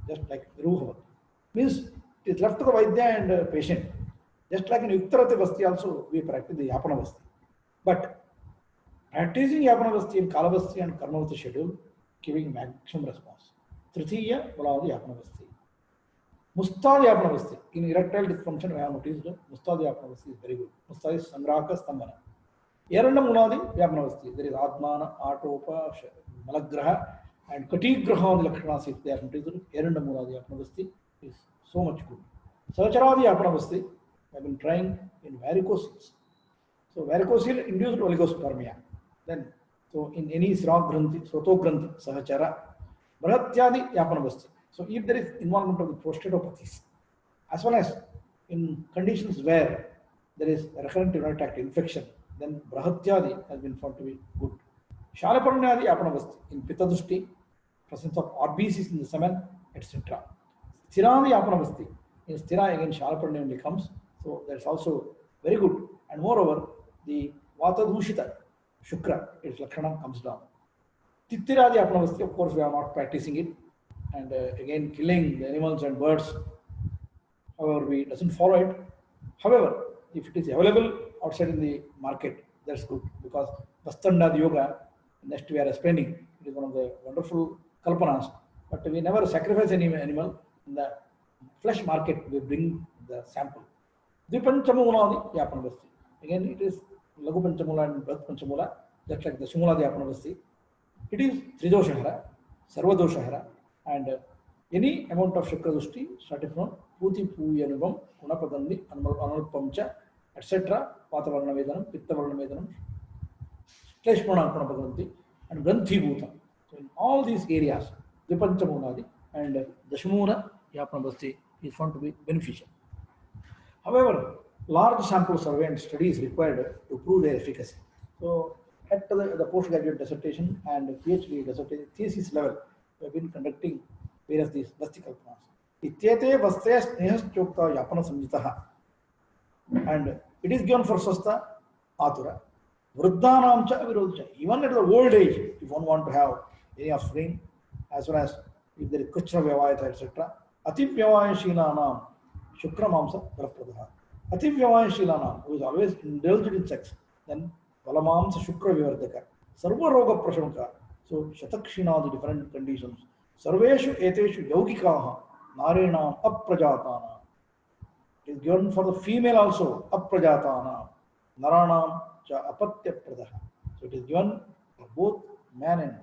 B: just like Ruhavat. Means it is left to the Vaidya and patient. Just like in Yuktarati Basti also we practice the Yapana Basti. But practicing Yapana Basti in Kalavasti and Karmavati schedule, giving maximum response. Tritiya, Valavadi Yapana Basti. Mustadi Yapana Basti. In erectile dysfunction, we have noticed Mustadi Yapana Basti is very good. Mustadi is Sangraka Stambana. Eranda Munadi Yapana Basti. There is Atmana, Atopa, Malagraha, and Katigraha Lakshanas if they are noticed. Eranda Munadi Yapana Basti is so much good. Sacharadi Yapana Basti, I have been trying in varicose. So varicocele induced oligospermia. Then, so in any Srag Granthi, Soto Granthi, Sahachara, Brahatyadi Yapana Basti. So if there is involvement of the prostatopathies, as well as in conditions where there is recurrent urinary tract infection, then Brahatyadi has been found to be good. Shalaparanyadi Yapana Basti, in Pittadushti, presence of RBCs in the semen, etc. Sthiradi Yapana Basti, in Sthira again Shalaparanya only comes, so that's also very good. And moreover, the Vata Dushita, Shukra, its Lakshana comes down. Tittiradi Yapana Basti, of course, we are not practicing it. And again, killing the animals and birds, however, we doesn't follow it. However, if it is available outside in the market, that's good because Vastandad Yoga, next we are explaining, it is one of the wonderful kalpanas. But we never sacrifice any animal in the flesh market. We bring the sample. Dvipanchamuladi Yapana Basti. Again, it is Lagu Panchamula and Brath Panchamula, just like the Shumula Yapana Basti. It is Tridoshahara, Sarvadoshahara. And any amount of Shukra Dushti starting from Puti Puyanubam, Unapadandi, Analpamcha, etc. Patavarna Vedanam, Pittavarna Vedanam, Kleshmana Panapadanti, and Granthi Bhuta. So in all these areas, Vipanchamunadi and Dashmuna Yapana Basti is found to be beneficial. However, large sample survey and study is required to prove their efficacy. So at the postgraduate dissertation and PhD dissertation thesis level, we have been conducting various these Basti Kalpanas. Ityete Vastaya Snehas Chokta Yapana Samjitaha. And it is given for Swasta Atura. Vruddhanam cha Virodcha. Even at the old age, if one want to have any offspring, as well as if there is Kuchra Vyavayata, etc. Ati Vyavaya Shilanam Shukra Mamsa Prapadaha. Ati Vyavaya Shilanam, who is always indulged in sex, then Valamamsa Shukra Vivardaka. Sarva Roga Prashanka. So Shatakshina, the different conditions. Sarveshu Eteshu Yaugikaha Narenam Aprajatana. It is given for the female also, Aprajatana. Naranam cha Apatya Pradaha. So it is given for both man and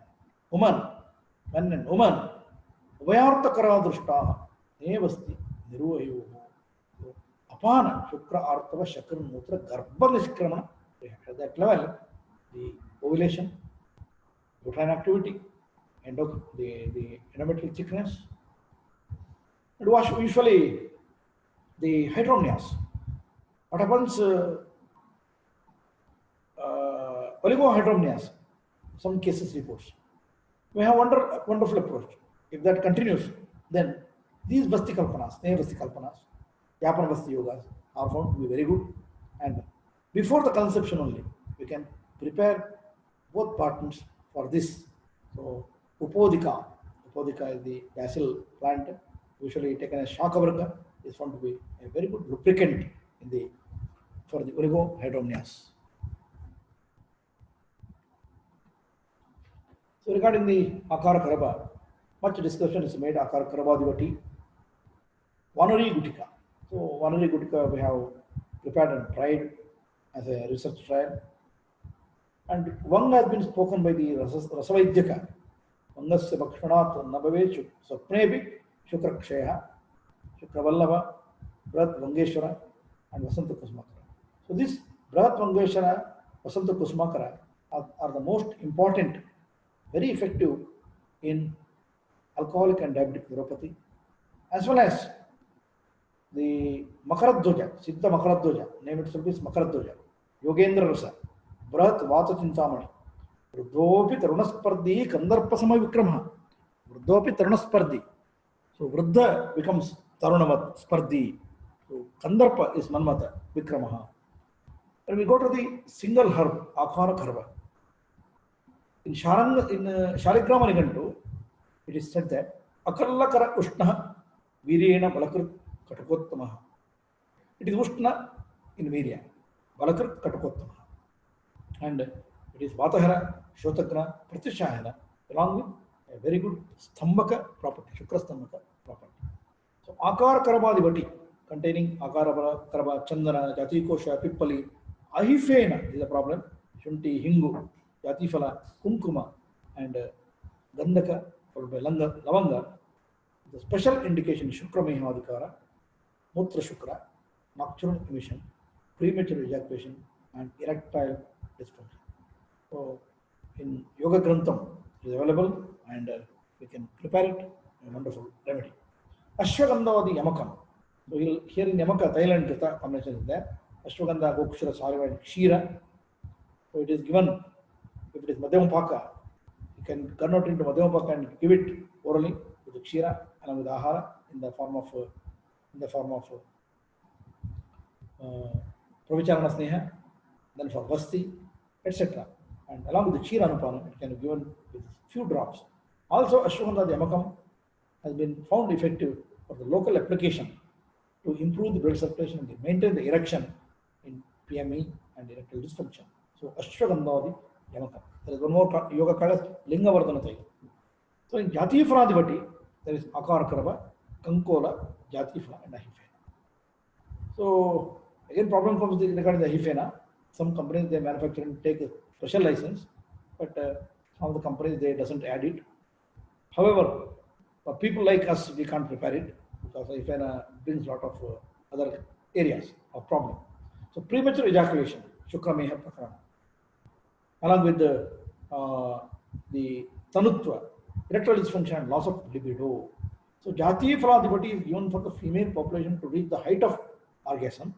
B: woman, men and woman, उभयार्थकरा दृष्टा नेवस्ति निर्वयो अपान शुक्र आर्तव शक्र मूत्र गर्भ निष्क्रमण. At that level, the ovulation, uterine activity, the endometrial thickness, it was usually the hydromnias. What happens? Oligohydromnias, some cases reports. We have wonderful approach. If that continues, then these Vasti Kalpanas, Sneha Vasti Kalpanas, Yapana Vasti Yogas are found to be very good. And before the conception only, we can prepare both partners for this. So, Upodika is the basil plant, usually taken as Shakavarga, is found to be a very good lubricant for the oligohydromnias. So regarding the Akara Karaba, much discussion is made Akara Karabadivati, Vanari Gutika. So Vanari Gutika we have prepared and tried as a research trial. And one has been spoken by the Rasavaidyaka. Vangasya Bhakshanat Nabave Sapnebi Shukraksheha, Shukravallava, Bharat Vangeshwara, and Vasanta Kusmakara. So this Bharat Vangeshwara, Vasanta Kusmakara are the most important, very effective in alcoholic and diabetic neuropathy, as well as the Makaradhoja, Siddha Makaradhoja, name itself is Makaradhoja, Yogendra Rasa, Bharat Vata Chintamani, Vruddhopi Tarunaspardi, Kandarpasama Vikrama, Vruddhopi Tarunaspardi. So Vruddha becomes Tarunavat, Spardi. So Kandarpa is Manmata, Vikramaha. And we go to the single herb, Akhara Karva. In Shaligrama Nigantu, it is said that Akarlakara Ushna Virena Balakar Katakottamaha. It is Ushna in Virya, Balakar Katakottamaha. And it is Vatahara, Shotakra, Pratishahara, along with a very good Stambhaka property, Shukra Stambhaka property. So Akar Karabadivati, containing Akara Karaba, Chandana, Jatikosha, Pippali, Ahifena is a problem, Shunti, Hingu, Jatifala, Kumkuma, and Gandhaka, followed by Lavanga. The special indication is Shukra Mehamadikara, Mutra Shukra, nocturnal emission, premature ejaculation, and erectile dysfunction. So, in Yoga Grantham, it is available and we can prepare it, a wonderful remedy. Ashwagandha Yamakam. So, here in Yamaka, Thailand, Gita combination is there. Ashwagandha, Gokshira, Sarva, and Kshira. So, it is given. If it is Madhyamapaka, you can convert it into Madhyamapaka and give it orally with the Kshira along with Ahara in the form of Pravicharana Sneha, then for Vasti, etc. And along with the Kshira Anupana, it can be given with few drops. Also, Ashwagandha Yamakam has been found effective for the local application to improve the blood circulation and maintain the erection in PME and erectile dysfunction. So, Ashwagandha Yamakam. There is one more yoga called Linga Vardhana Taila. So in Jati Phaladivati, there is Akar Karava, Kankola, Jati Phala, and Ahifena. So again, problem comes regarding the Ahifena. Some companies they manufacture and take a special license, but some of the companies they doesn't add it. However, for people like us, we can't prepare it because Ahifena brings a lot of other areas of problem. So premature ejaculation, Shukra Meha Prakarana, along with the Tanutva, erectile dysfunction and loss of libido. So Jati Phaladivati is given for the female population to reach the height of orgasm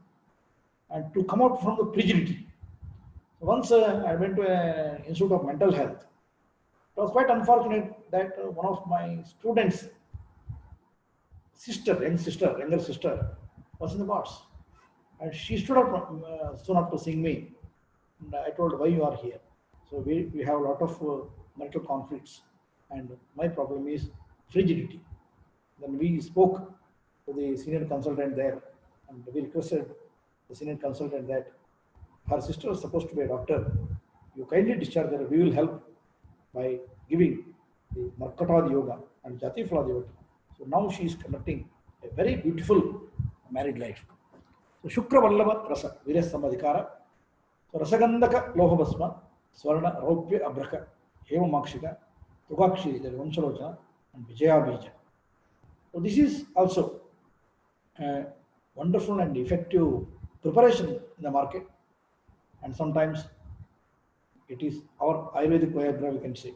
B: and to come out from the frigidity. So once I went to an Institute of Mental Health. It was quite unfortunate that one of my students' younger sister, was in the wards. And she stood up soon after seeing me. And I told, why you are here? So we have a lot of marital conflicts, and my problem is frigidity. Then we spoke to the senior consultant there, and we requested the senior consultant that her sister is supposed to be a doctor. You kindly discharge her. We will help by giving the Markatad Yoga and Jati Phaladivati. So now she is conducting a very beautiful married life. So Shukra Vallava Rasa, Viras Samadhikara. So Rasagandhaka Lohabasma, Swarna, Raupya, Abraka, Heva Makshika, Tugakshi, that is Vamsalocha, and Vijaya Bija. So this is also a wonderful and effective preparation in the market, and sometimes it is our Ayurvedic Viagra, we can say,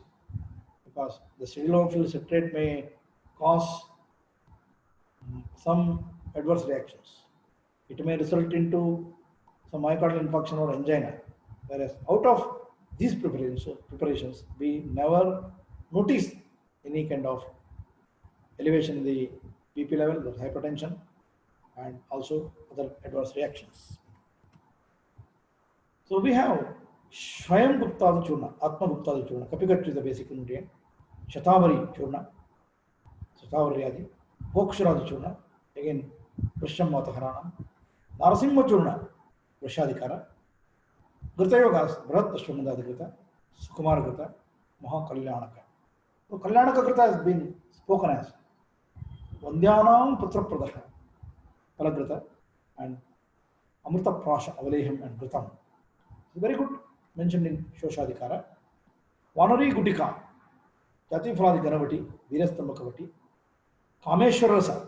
B: because the sildenafil citrate may cause some adverse reactions. It may result into some myocardial infarction or angina, whereas out of these preparations we never notice any kind of elevation in the BP level, the hypertension, and also other adverse reactions. So we have Swayam Gupta Churna, Atma Gupta Churna, Kapigat is the basic ingredient, Shatavari Churna, Shatavari Adi, Bokshara Churna, again Prasham Mataharana, Narasimha Churna, Prashadikara, Gritayogas, Bharat Ashwamada Grita, Sukumar Grita, Mahakalyanaka. So Kalyanaka Grita has been spoken as Vandyanam Putra Pradaha, Palagrita, and Amrita Prasha Avaleham and Gritam. Very good mentioned in Shoshadikara. Vanari Gutika, Jati Faladi Ganavati, Virastambakavati, Kameshwara Rasa,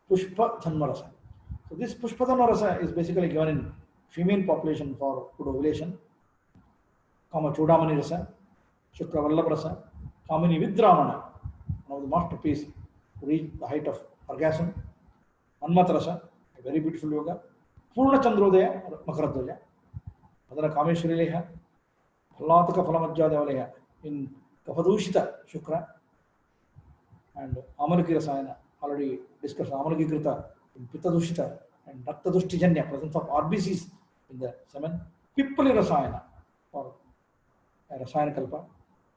B: Pushpa Dhanma Rasa. So this Pushpa Dhanma Rasa is basically given in female population for good ovulation. Kama Chudamani Rasa, Shukra Vallabh Rasa, Kamini Vidramana, one of the masterpiece to reach the height of orgasm. Manmat Rasa, a very beautiful yoga. Purna Chandrodaya, Makaradhvaja. ಅದರ ಕಾಮೇಶ್ವರಿಲೇಹ ಫಲಾತಕ ಫಲಮಜ್ಜಾದೇವಲೇಹ in Kapadushita Shukra and Amalaki Rasayana, already discussed Amalaki Krita in Pittadushita and Raktadushti presence of RBCs in the semen, Pippali Rasayana for Rasayana Kalpa,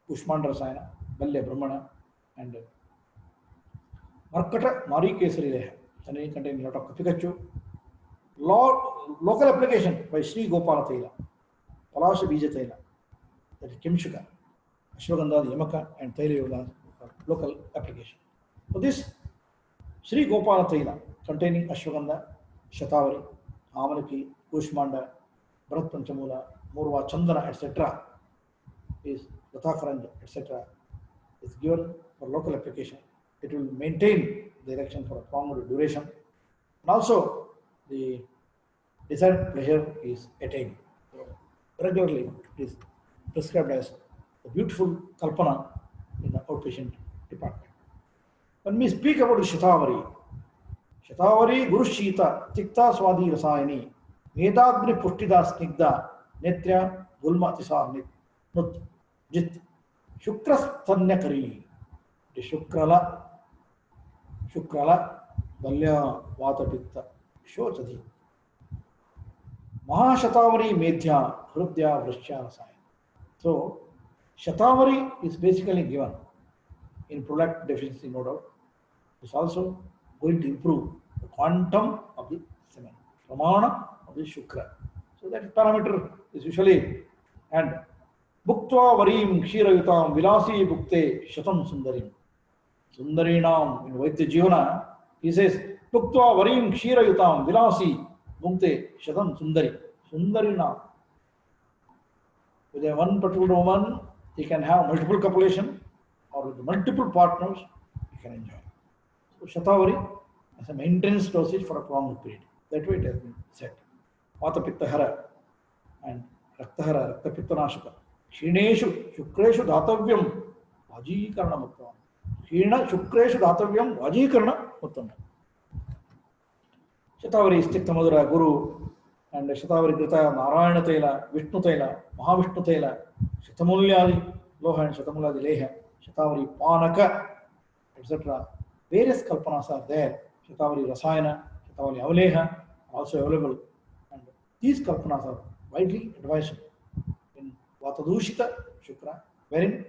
B: Pushmand Rasayana, Balle Brahmana, and Markata Mari Kesari Leha, and contain a lot of Kapikachu. Local application by Sri Gopala Taila, Palasha Bija Taila, that is Kimshuka, Ashwagandha, Yamaka, and Taila Yoga, local application. So this Sri Gopala Taila, containing Ashwagandha, Shatavari, Amalaki, Kushmanda, Bharat Panchamula, Murva, Chandana, etc., is Lathakaranja, etc., is given for local application. It will maintain the erection for a longer duration, and also the desired pleasure is attained. So regularly, it is prescribed as a beautiful kalpana in the outpatient department. When we speak about Shatavari, Shatavari Guru Shita, Tikta Swadi Rasayani, Medagri Pushtida Snigda, Netra Gulma Tisar Nut Jit, Shukras Tanyakari, the Shukrala, Balya Vata Pitta, Shochadi. Mahashatavari Medhya Hrudya Vrishya Rasayana. So, Shatavari is basically given in prolactin deficiency, no doubt. It's also going to improve the quantum of the semen, Pramana of the Shukra. So, that parameter is usually, and Bhuktva Varim Kshirayutam Vilasi Bhukte Shatam Sundarim. Sundarinam in Vaidya Jivana, he says, Bhuktva Varim Kshirayutam Vilasi Bhukte Shatam Sundari. Sundarinam. With a one particular woman, he can have multiple copulation, or with multiple partners, he can enjoy. So, Shatavari as a maintenance dosage for a prolonged period. That way it has been said. Vata Pitta Hara and Raktahara, Rakta Pitta Nashaka. Kshineshu, Shukreshu Dhatavyam, Vajikarna Muttam. Kshina Shukreshu Dhatavyam, Vajikarna Muttam. Shatavari is Tiktamadura Guru. And Shatavari Grita, Narayana Taila, Vishnu Taila, Mahavishnu Taila, Shatamulyadi, Loha and Shatamulyadi Leha, Shatavari Panaka, etc. Various kalpanas are there. Shatavari Rasayana, Shatavari Avaleha, also available. And these kalpanas are widely advised in Vatadushita Shukra, wherein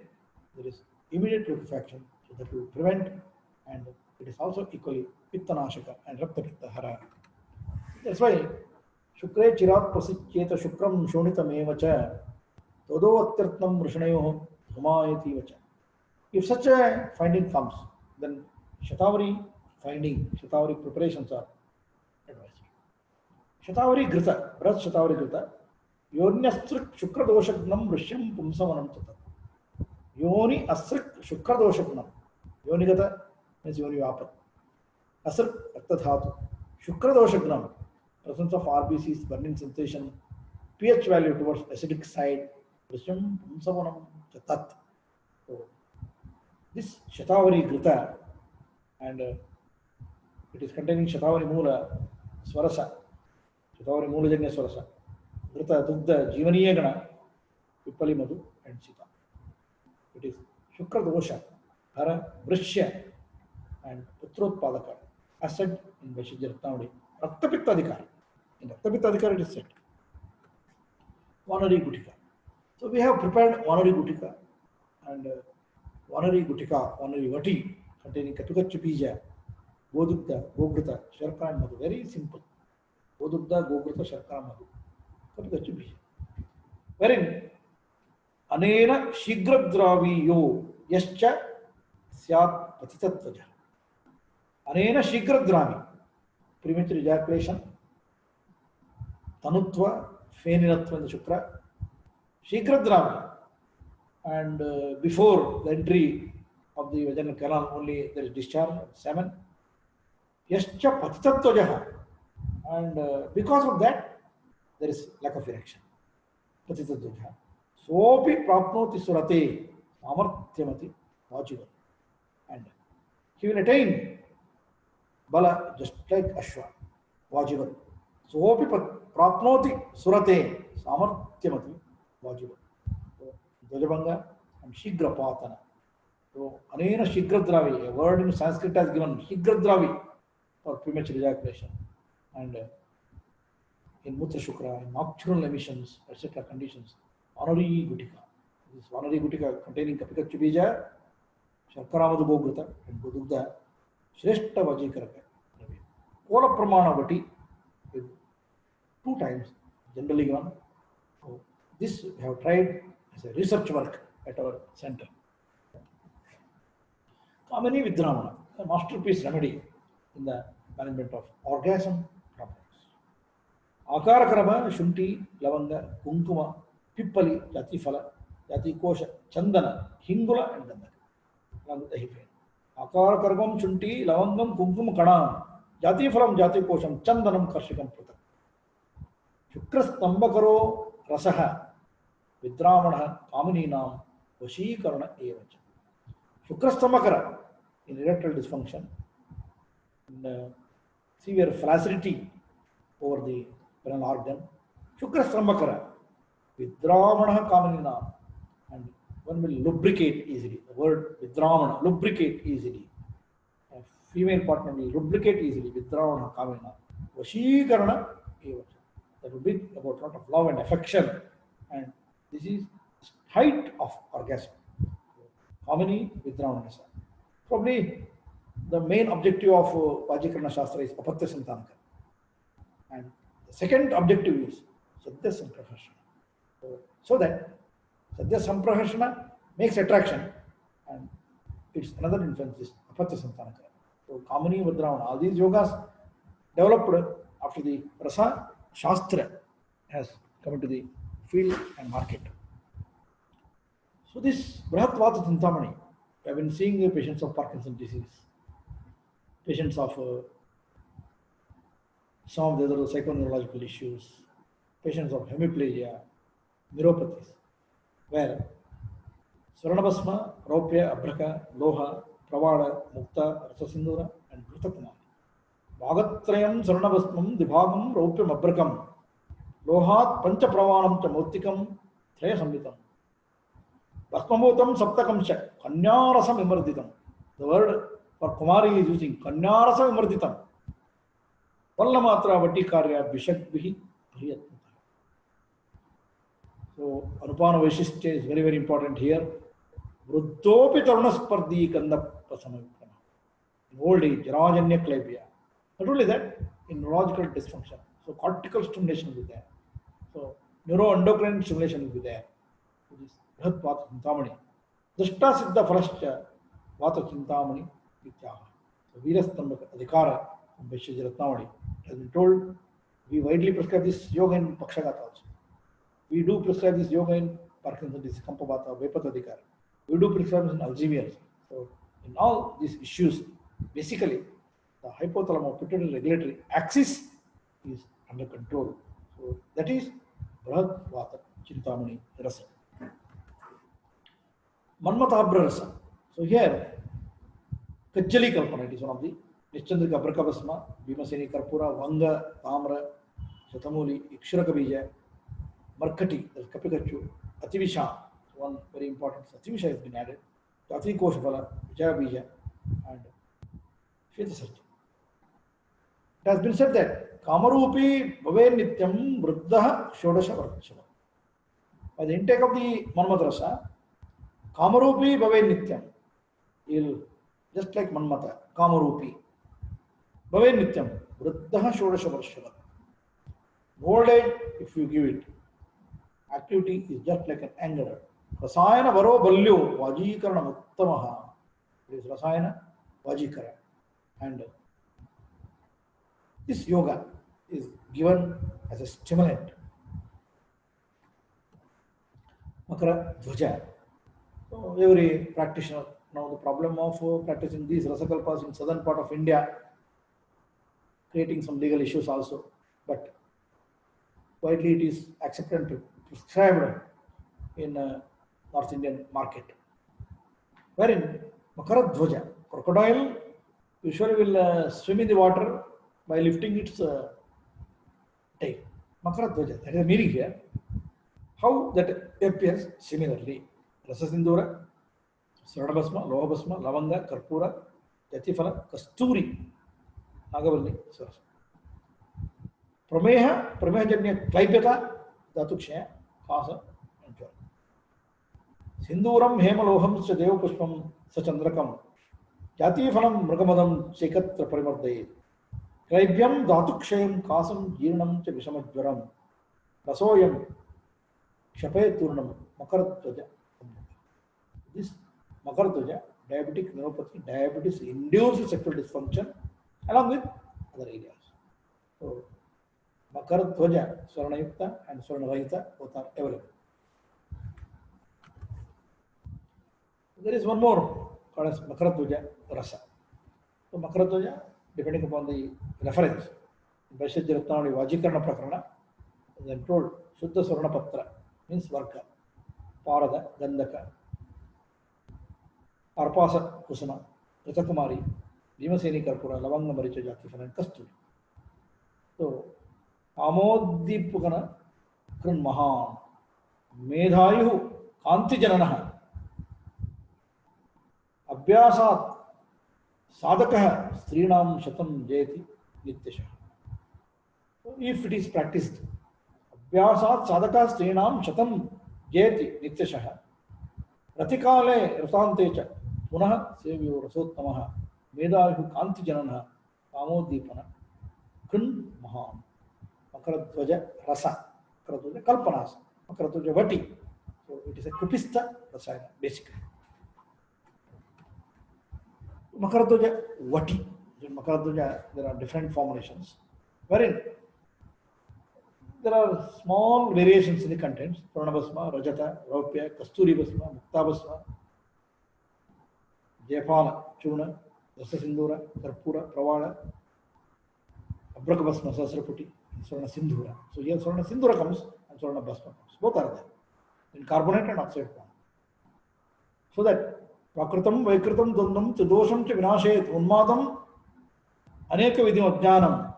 B: there is immediate liquefaction, so that will prevent, and it is also equally Pittanashaka and Rakta Pitta Hara. That's why Shukre Chirat Prasicheta Shukram Shonitamevacha Todovatirtnam Vrishanayo Humayati Vacha. If such a finding comes, then Shatavari finding, Shatavari preparations are advised. Shatavari Grita, Brat Shatavari Grita, Yornyastrik Shukra Doshagnam Rishyam Pumsamanam Tata. Yoni asrik shukra doshagnam. Yonigata means yoni vapar. Asrik raktadhatu. Shukra doshagnam. Presence of RBCs, burning sensation, pH value towards acidic side. Prisham Pumsavanam Chatat. So this Shatavari Grita and it is containing Shatavari Mula Swarasa. Shatavari Mula Janya Swarasa. Grita Dugda Jivaniya Gana Pipali Madhu and Sita. It is Shukra Dosha, Hara, Vrishya, and Putrotpadaka, acid in Vaishyajaratnavadi. Raktapittadikar. In Raktapittadikar it is said. Vanari Gutika. So we have prepared Vanari Gutika and Vanari Gutika, Vanari Vati containing Kapikachu Bija, Godukta, Gogrita, Sharka and Madhu. Very simple. Godukta, Gogrita, Sharka and Madhu. Kapikachu Bija. Wherein Anena Shigradraviyo Yascha Syat Patitatvaja. Anena Shigradrami. Premature ejaculation. Tanutva, Feninatva in the Shukra. Shigradrami. And before the entry of the vaginal canal, only there is discharge of semen. Yascha Patitatvaja. And because of that, there is lack of erection. Patitatvaja. Sopi prapnoti surate amartyamati vajiva. And he will attain bala just like Ashwa, vajiva. Sopi prapnoti surate samartyamati vajiva. So, Dvajabanga and Shigrapatana. So, Anena Shigradravi, a word in Sanskrit has given Shigradravi for premature ejaculation. And in Mutra Shukra, in nocturnal emissions, etc. conditions, Vanari Gutika. This Vanari Gutika containing Kapikachu Bija, Sharkaramadu Gogrita, and Godugda, Shrestha Vajikaraka. Kola Pramana Vati with 2 times, generally given. So this we have tried as a research work at our center. Kamini Vidramana, a masterpiece remedy in the management of orgasm problems. Akarakarama, Shunti, Lavanga, Kunkuma, Pippali, Jati Phala, Jati Kosha, Chandana, Hingula, and Dandaka. Along with the Hife. Akarakaragam, Shunti, Lavangam, Kunkum, Kanam, Jati Phalam, Jati Kosham, Chandanam, Karshikam, Prata. Shukras Tambakaro, Rasaha, Vidramana, Kamini-nam, Vashikarana, Evacha. Shukras Tambakara, in erectile dysfunction, in severe flaccidity over the penile organ. Shukras Tambakara, Vidramana Kamanina, and one will lubricate easily. The word Vidramana, lubricate easily. A female partner will lubricate easily. Vidramana Kamanina. Vashikarana Evacha. That will be about a lot of love and affection. And this is height of orgasm. Kamini Vidramana. Probably the main objective of Vajikarana Shastra is Apatya Santanaka. And the second objective is Sadhya Samprahashana. So that Sadhya Samprahashana makes attraction, and its another influence is Apatya Santanaka. So Kamini Vidramana, all these yogas developed after the Rasa Shastra has come into the field and market. So this Brahat Vata Chintamani, we have been seeing the patients of Parkinson's disease, patients of some of the other psychoneurological issues, patients of hemiplegia, neuropathies, where Swaranabhasma, Raupya, Abraka, Loha, Pravada, Mukta, Rasasindura, and Krutakumari. Bhagatrayam Swaranabhasmam, Dibhagam, Raupyam, Abrakam, Lohat, Pancha Pravanam, Chamurtikam, Traya Samvitam. Bhasmamutam Saptakamsha, Kanyarasam Imarditam. The word for Kumari is using Kanyarasam Imarditam. Vallamatra Vati Karya Bishakbihi Priyatmata. So, Anupana Vaishistya is very, very important here. Vruddhopi Tarunaspardi Kanda Pasamavikrama. In old age, Jarajanya Klebia. Not only that, in neurological dysfunction. So, cortical stimulation will be there. So, neuroendocrine stimulation will be there. So, this Brahat Vata Chintamani. Drishta Siddha Phalascha Vata Chintamani Vityaha. So, Veerastambhaka Adhikara from Vaishyajaratnavadi has been told. We widely prescribe this yoga in Pakshagata also. We do prescribe this yoga in Parkinson's disease, Kampavata, Vepatadhikara. We do prescribe in Alzheimer's. So in all these issues, basically the hypothalamus pituitary regulatory axis is under control. So that is Brahad Vata Chintamani Rasa. Manmatabhra Rasa. So here Kajjali Kalpana, it is one of the Nischandrika Brakavasma, Bhimaseni Karpura, Vanga, Tamra, Shatamuli, Ikshuraka Bija, Markati, the Kapikachu, Ativisha, one very important Ativisha has been added, Ati Koshavala, Vijaya Bija, and Shvetasarja. It has been said that Kamarupi Bhave Nityam Vruddha Shodasha Vartashava. By the intake of the Manmadrasa, Kamarupi Bhave Nityam, he'll just like Manmata, Kamarupi. Bhave Nityam, Vruddha Shodasha Vartashava. Old age, if you give it, activity is just like an anger. Rasayana Varo Balyo, Vajikarana Uttamaha. It is Rasayana Vajikara. And this yoga is given as a stimulant. Makara Dhvaja. So every practitioner, now the problem of practicing these Rasakalpas in southern part of India, creating some legal issues also, but widely it is accepted and prescribed in North Indian market. Wherein Makara Dhvaja, crocodile usually will swim in the water by lifting its tail. Makara Dhvaja, that is the meaning here. How that appears similarly. Rasasindura, Swarnabhasma, Lohabhasma, Lavanga, Karpura, Jatifala, Kasturi, Nagavalli, Sarasa. Prameha, Pramehajanya, Klaipeta, Dhatukshaya, Kasa, and Jwala. Sinduram, Hemaloham, Devapushpam, Sachandrakam, Jatifalam, Mragamadam, Sekatra Parimardaye, Klaibyam, Dhatukshayam, Kasam, Jirnam, Vishamajvaram, Rasoyam, Shape Turnam, Makaratvaja. This Makaratvaja, diabetic neuropathy, diabetes induced sexual dysfunction along with other areas. So, Makaratvaja, Swarnayukta and Swarnarahita both are available. There is one more called as Makaratvaja Rasa. So, Makaratvaja, depending upon the reference, Vaishajya Ratnavali Vajikarana Prakarana, then told Shuddha Swarnapatra means Varka, Parada, Gandaka, Arpasa Kusuma, Ratakumari, Bhimaseni Karpura, Lavanga Maricha Jatifana, and Kasturi. So, Amodipukana Krun Mahan, Medhayu, Kanti Jananaha, Abhyasat, Sadakaha, Srinam Shatam Jayati, Nityasha. So, if it is practiced, Abhyasat Sadaka Srinam Shatam Jayati, Nityasha, Ratikale Rasantecha, Punaha Sevyo Rasottamaha, Medhayu Kanti Jananaha, Amodipana, Krun Mahan. Makaratvaja Rasa, Makaratvaja Kalpanas, Makaratvaja Vati. So it is a Kupista Rasayana, basically. Makaratvaja Vati. In Makaratvaja, there are different formulations, wherein there are small variations in the contents. Pranabhasma, Rajata, Raupya, Kasturi Bhasma, Muktabhasma, Jayapala, Chuna, Rasasindura, Karpura, Pravala, Abrakabhasma, Sasraputi, Swarna Sindhura. So here Swarna Sindhura comes and Swarna Bhasma comes. Both are there in carbonate and oxide form. So that Prakritam, Vaikritam, Dundam, Chadosham, Vinashet, Unmadam, Aneka Vidim Ajnanam,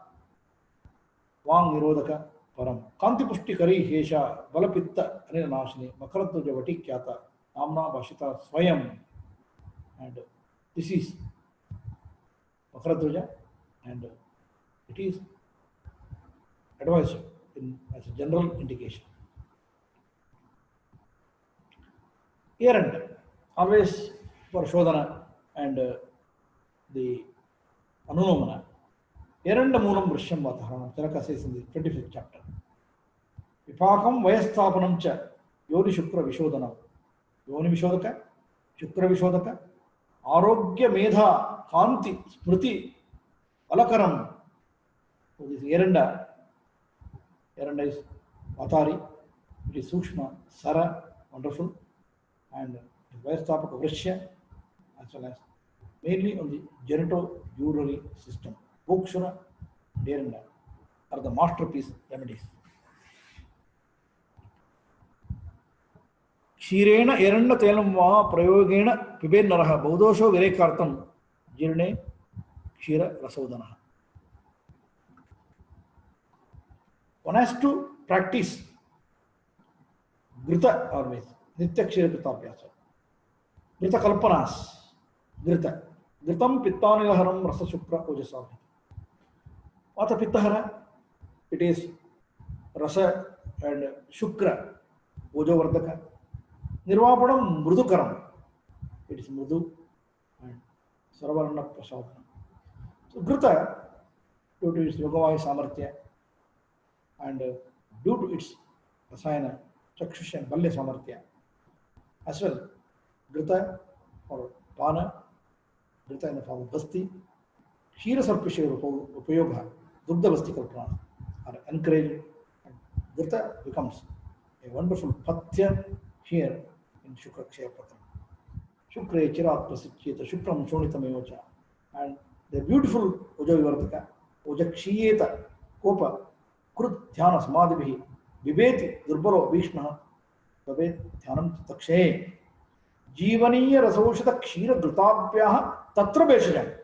B: Vang Nirodaka, Param, Kanti Pushti Kari, Hesha, Balapitta, Anila Nashini, Makaratvaja Vati Kyata, Amna Bashita Swayam. And this is Makaratvaja, and it is advised as a general indication. Errand, always for Shodhana and the Anunomana. Errand Moolam Vrisham Vatharanam, Taraka says in the 25th chapter. Vipakam Vayastapanam Cha, Yoni Shukra Vishodhanam. Yoni Vishodhaka, Shukra Vishodhaka, Arogya Medha, Kanti, Smriti, Alakaram. So this Eranda is Vatari, it is Sukshma, Sara, wonderful, and Vyastapaka Vrishya, as well as mainly on the genitourinary system. Gokshura, Deranda are the masterpiece remedies. क्षीरेण एरण्ड तैलं वा प्रयोगेण पिबेन्नरः बहुदोषो विरेकार्थं जीर्णे क्षीर रसोदनः. One has to practice Grita always, Nitya Kshira Kritabhyasa. Grita Kalpanas, Grita. Gritam Pittanilaharam Rasa Shukra Ojasam. Vata Pittahara, it is Rasa and Shukra, Ojo Vardaka. Nirvapanam Mrudukaram, it is Mrudu and Saravarana Prasadana. So Grita, due to its Yogavaya Samarthya and due to its Rasayana, Chakshush and Balya Samarthya, as well, Grita or Pana, Grita in the form of Basti, Kshira Sarpisha Upayoga, Dugdha Basti Kalpana are encouraged, and Grita becomes a wonderful Pathya here in Shukra Kshayapatam. Shukra Chirat Prasicheta, Shukram Shonitameocha, and the beautiful Uja Vivardaka, Uja Kshiyeta, Kopa, Krut Dhyana Samadhibihi, Vibeti, Durbalo, Vishna, Babet, Dhyanam Takshe, Jeevaniya Rasoshita Kshira Grutabhyaha Tatra Beshajam.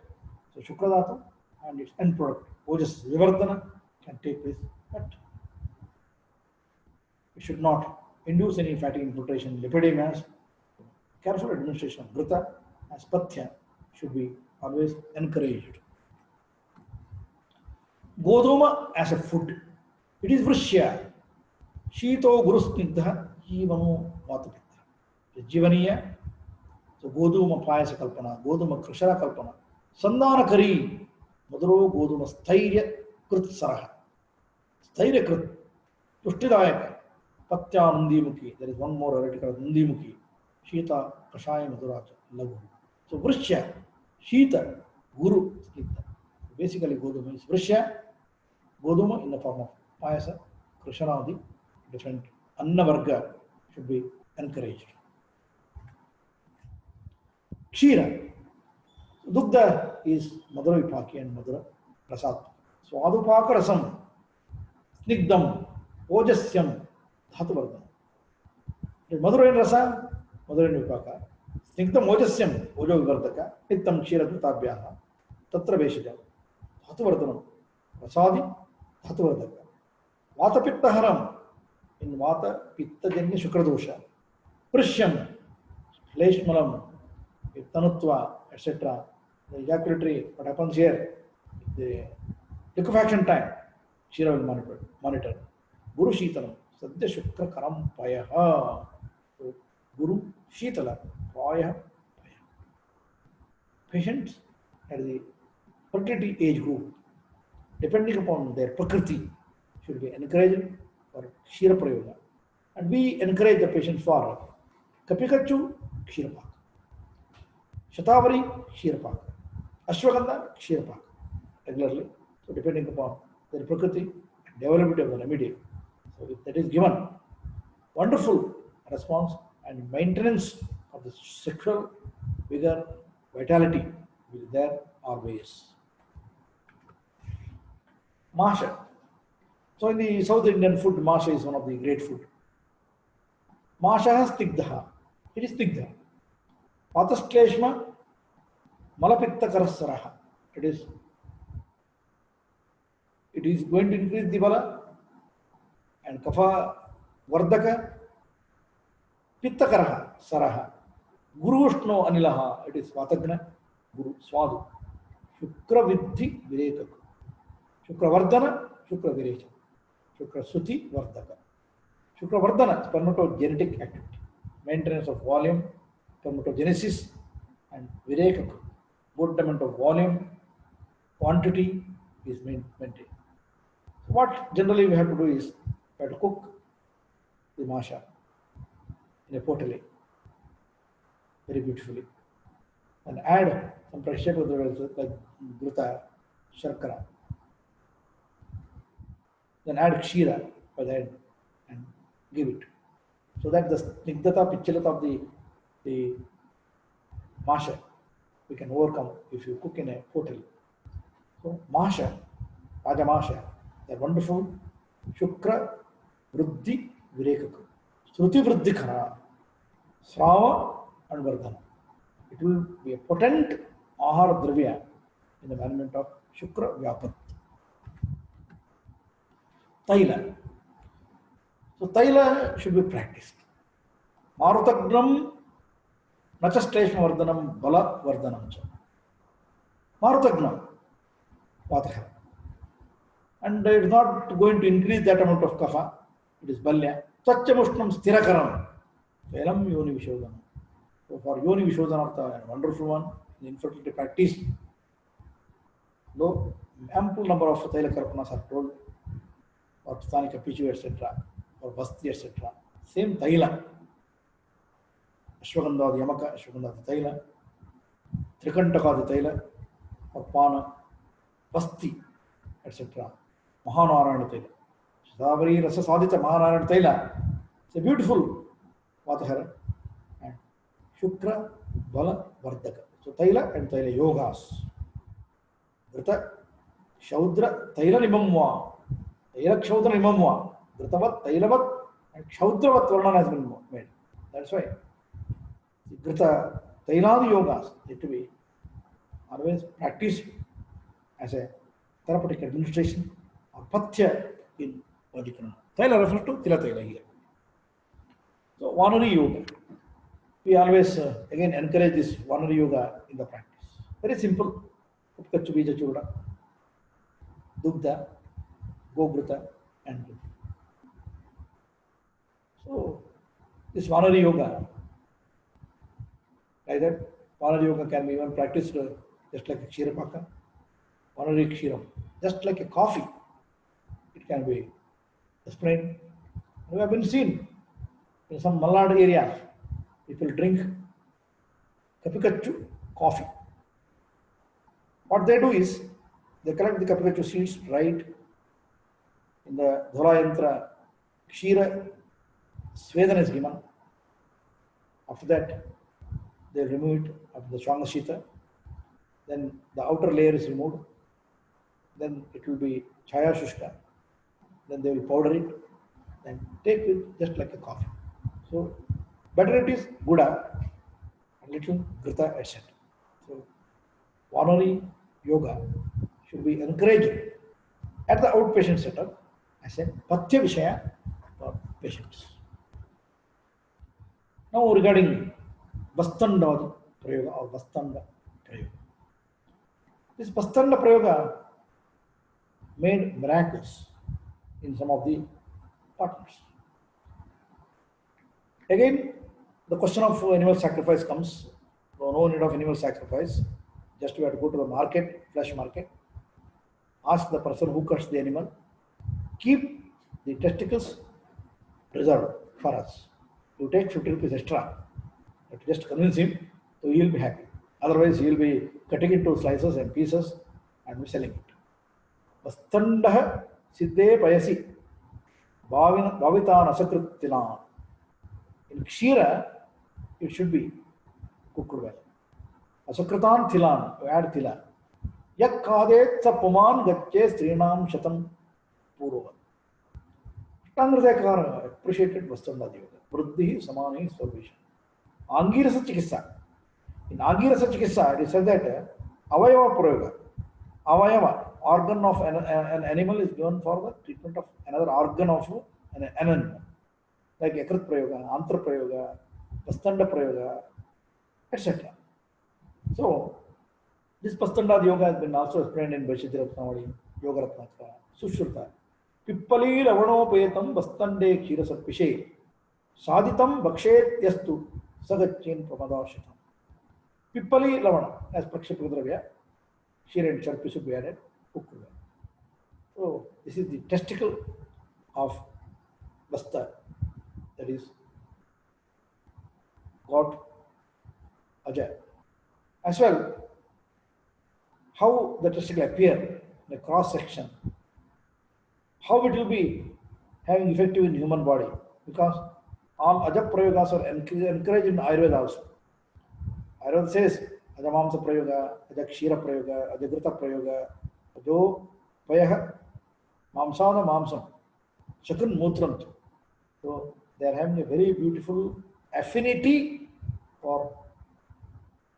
B: So Shukradhatu and its end product, Ojas Vivardhana, can take place, but it should not induce any fatty infiltration, lipidemias. Careful administration of Grita as Pathya should be always encouraged. Godoma as a food, it is Vrishya. Shito Gurusnigdha Jivano Vatapitta. Jivaniya, so Goduma Payasa Kalpana, Goduma Krishara Kalpana, Sandana Kari, Maduro Goduma Sthairya Krut Saraha. Sthairya Krut, Tushtidayaka, Patya Nandimukhi, there is one more heretical Nandimukhi, Shita Kashaya Maduraja, Lagu. So Vrishya, Shita, Guru, Snigdha. Basically Goduma is Vrishya, Goduma in the form of Payasa, Krishanadi, different Annavarga should be encouraged. Kshira. Dugdha is Madhura Vipaki and Madhura Prasad. Swadupaka Rasam, Snigdam, Ojasyam, Dhatuvardhana. Madhura and Rasa, Madhura and Vipaka. Snigdam Ojasyam, Ojo Vivardaka, Pittam Kshira Kritabhyaha, Tatra Veshajam, Dhatuvardhanam, Prasadi, Dhatuvardaka. Vata Pitta Haram, in Vata Pitta Janya Shukradosha, Prishyam, Leshmalam, Tanutva, etc. The ejaculatory, what happens here, the liquefaction time, Shira will monitor. Guru Shitalam, Sadhya Shukra Karam Payaha. So, Guru Shitala, Payaha. Patients at the fertility age group, depending upon their prakriti, should be encouraged for Kshira Prayoga. And we encourage the patients for Kapikachu, Kshirapak. Shatavari, Kshirapak. Ashwagandha, Kshirapak. Regularly. So depending upon their prakriti and development of the remedy. So if that is given, wonderful response and maintenance of the sexual vigor, vitality will be there always. Masha. So in the South Indian food, Masha is one of the great food. Masha has Tigdha. It is Tigdha. Pataskleshma Malapitta Karasaraha. It is going to increase the bala and Kapha Vardaka Pitta Karaha Saraha. Guru Ushno Anilaha. It is Vatagna Guru Swadu. Shukra Vidhi Vireka. Shukra Vardana, Shukra Virecha. Shukra Suti Vardaka. Shukra Vardana, spermatogenetic activity, maintenance of volume, spermatogenesis, and Vireka, good amount of volume, quantity is maintained. So what generally we have to do is we have to cook the masha in a potale very beautifully and add some precious materials like gruta, sharkara. Then add kshira by the end and give it. So that the snigdhata, picchalata of the the masha we can overcome if you cook in a hotel. So masha, rajamasha, they're wonderful. Shukra, Vruddhi, Virekaka. Shruti Vruddhi Khara, Srava and Vardhana. It will be a potent ahara dravya in the management of Shukra Vyapat. Taila. So Taila should be practiced. Marutagnam Nachasteshma Vardhanam Bala Vardhanam. Marutagnam Vatahara. And it is not going to increase that amount of kapha. It is balya. Tvachamushnam sthirakaram. Velam yoni vishodhana. So for yoni vishodhanartha, a wonderful one, in infertility practice, though ample number of taila karpanas are told, or sthanika pichu, etc., or vasti, etc. Same taila. Ashwagandha yamaka, ashwagandha taila, trikantaka taila, or pana, vasti, etc. Mahanarayana Taila. Shadavari Rasa Sadhita Mahanarayana Taila. It's a beautiful Vatahara. And Shukra Bala Vardhaka. So Taila and Taila Yogas. Grita Shaudra Taila Nimamwa. Taila Kshaudra Nimamwa. Gritavat Tailavat and Kshaudраvat Varnan has been made. That's why. Grita Tailadi Yogas need to be always practiced as a therapeutic administration. Pathya in particular. Taila refers to Tila Taila here. So, Vanari Yoga. We always again encourage this Vanari Yoga in the practice. Very simple. Upkachu Bija Chura, Dugda, Gogrita, and Dugda. So, this Vanari Yoga, like that, Vanari Yoga can be even practiced just like a Kshirapaka, Vanari Kshiram, just like a coffee. It can be explained. We have been seen in some Malnad areas, people drink kapikachu coffee. What they do is, they collect the kapikachu seeds, right, in the Dhola Yantra, Kshira, Svedana is given. After that, they remove it after the Shwanga Shita. Then the outer layer is removed. Then it will be Chaya Shushka. Then they will powder it and take it just like a coffee. So better it is Guda, a little Grita, etc. So Vanari Yoga should be encouraged at the outpatient setup as a Pathya Vishaya for patients. Now regarding Vastanda Prayoga or Vastanda Prayoga. This Vastanda Prayoga made miracles in some of the partners. Again, the question of animal sacrifice comes. No need of animal sacrifice. Just we have to go to the market, flesh market, ask the person who cuts the animal, keep the testicles reserved for us. You take 50 rupees extra. You have to just convince him, so he will be happy. Otherwise, he will be cutting into slices and pieces and selling it. Vastandaha Siddhe Payasi Bhavitan Asakrittilan. In Kshira, it should be cooked well. Asakritan Thilan, you add Thila. Yak Kadet Sapuman Gatche Srinam Shatam Purova. Tangradekar appreciated Vastanda Yoga. Vruddhi Samani Salvation. Angirasa Chikissa. In Angirasa Chikissa, it is said that Avayava Prayoga. Avayava, organ of an animal is given for the treatment of another organ of an animal. Like Ekrit Prayoga, Antra Prayoga, Vastanda Prayoga, etc. So, this Pastanda Yoga has been also explained in Vaishidhiratnavali, Yoga Ratnatra, Sushruta. Pippali Ravanopetam Vastande Kshirasatpishe Saditam Bakshet Yastu Sagachin Pramadashitam. Pippali Lavana, as Prakshapudravya, Shir and Sharpi should be added. So, this is the testicle of Vasta, that is God Ajay. As well, how the testicle appear in a cross section, how it will be having effective in human body, because all Ajab Prayogas are encouraged in Ayurveda also. Ayurveda says Ajamamsa Prayoga, Ajakshira Prayoga, Ajagrita Prayoga, Ajo Payah, Mamsana Mamsam, Shakun Mutram. So they are having a very beautiful affinity for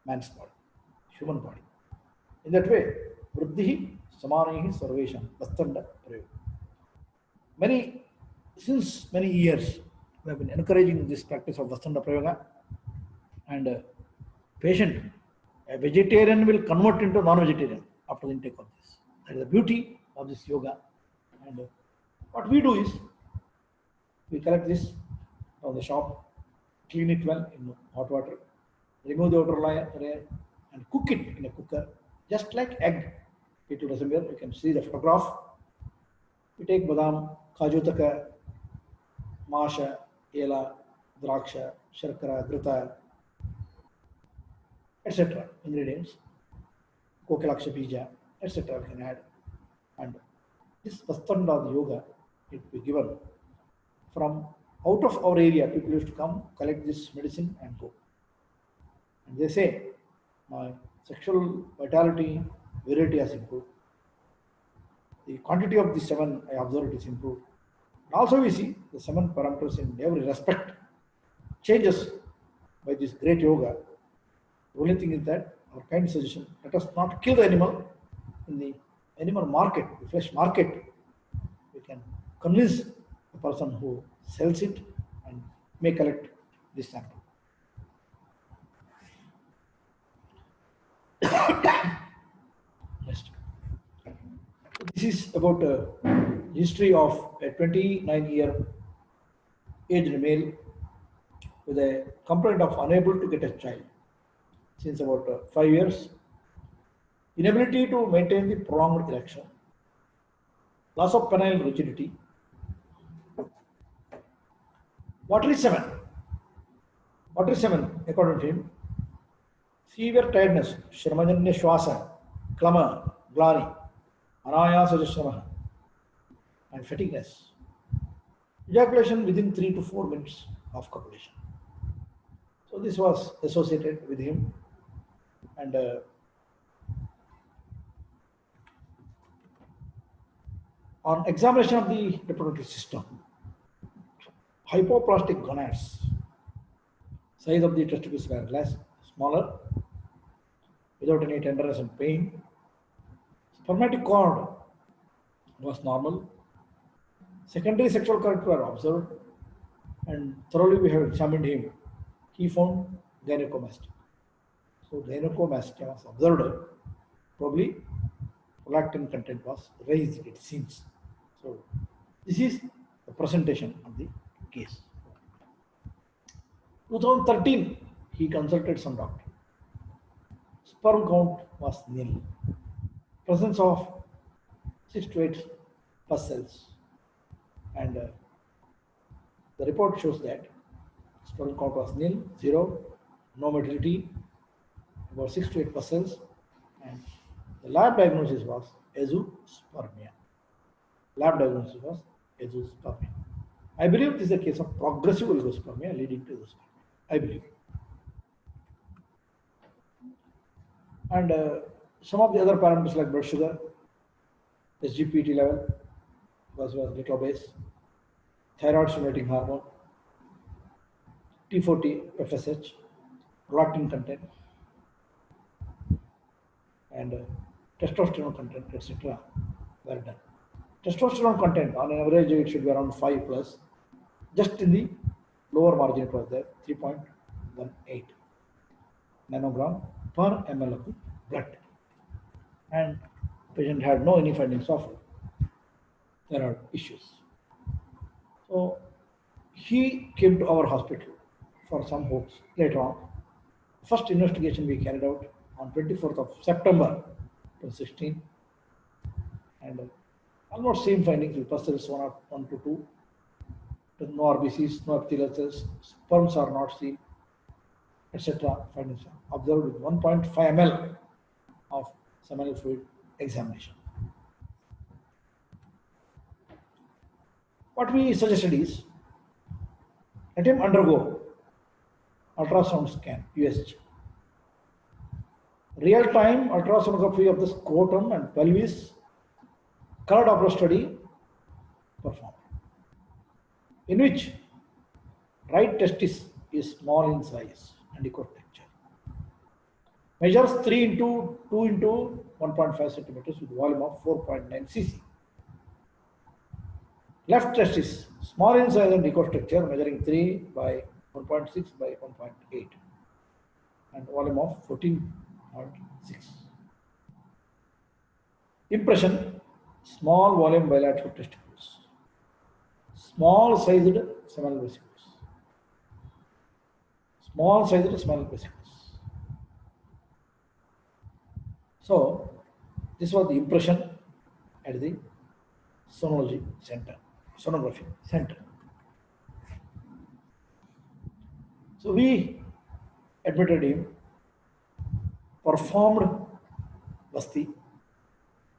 B: man's body, human body. In that way, Vruddhi Samanihi Sarvesham, Vastanda Prayoga. Many, since many years, we have been encouraging this practice of Vastanda Prayoga, and patient, a vegetarian will convert into non-vegetarian after the intake of this. That is the beauty of this yoga. And what we do is, we collect this from the shop, clean it well in hot water, remove the outer layer, and cook it in a cooker, just like egg. It will resemble. You can see the photograph. We take badam, kajutaka, masha, ela, draksha, sharkara, grita, etc. ingredients, kokilaksha bija, etc. we can add. And this Vastanda yoga, it will be given from out of our area. People used to come, collect this medicine and go. And they say, my sexual vitality, virility has improved. The quantity of the semen I observed is improved. And also we see the semen parameters in every respect changes by this great yoga. The only thing is that our kind suggestion, let us not kill the animal in the animal market, the flesh market. We can convince the person who sells it and may collect this sample. Next. This is about history of a 29-year aged male with a complaint of unable to get a child since about 5 years, inability to maintain the prolonged erection, loss of penile rigidity, watery semen. Watery semen, according to him, severe tiredness, shramajanya shwasa, klama, glani, anayasa shrama, and fatigueness. Ejaculation within 3 to 4 minutes of copulation. So this was associated with him, and on examination of the reproductive system, hypoplastic gonads, size of the testicles were less, smaller, without any tenderness and pain. Spermatic cord was normal. Secondary sexual character were observed, and thoroughly we have examined him. He found gynecomastia. So gynecomastia was observed. Probably prolactin content was raised, it seems. So this is the presentation of the case. 2013, he consulted some doctor. Sperm count was nil. Presence of 6 to 8 pus cells, and the report shows that sperm count was nil, 0, no motility, about 6 to 8 pus cells, and the lab diagnosis was azoospermia. Lab diagnosis was azoospermia. I believe this is a case of progressive oligospermia leading to azoospermia. I believe. And some of the other parameters like blood sugar, SGPT level was little obese, thyroid stimulating hormone, T40 FSH, prolactin content, and testosterone content, etc. were done. Testosterone content on an average it should be around 5 plus. Just in the lower margin it was there 3.18 nanogram per ml of blood, and patient had no any findings of thyroid issues. So he came to our hospital for some hopes later on. First investigation we carried out on 24th of September 2016, and almost same findings with pus cells 1 to 2, no RBCs, no epithelial cells, sperms are not seen, etc. Findings observed with 1.5 ml of seminal fluid examination. What we suggested is, let him undergo ultrasound scan, USG, Real-time ultrasonography of the scrotum and pelvis, color Doppler study performed, in which right testis is small in size and equal texture. Measures 3 into 2 into 1.5 centimeters with volume of 4.9 cc. Left testis, small in size and equal texture, measuring 3 by 1.6 by 1.8 and volume of 14.6. Impression, small volume bilateral testicles, small sized seminal vesicles, small sized seminal vesicles. So, this was the impression at the sonography center. So we admitted him, performed Basti.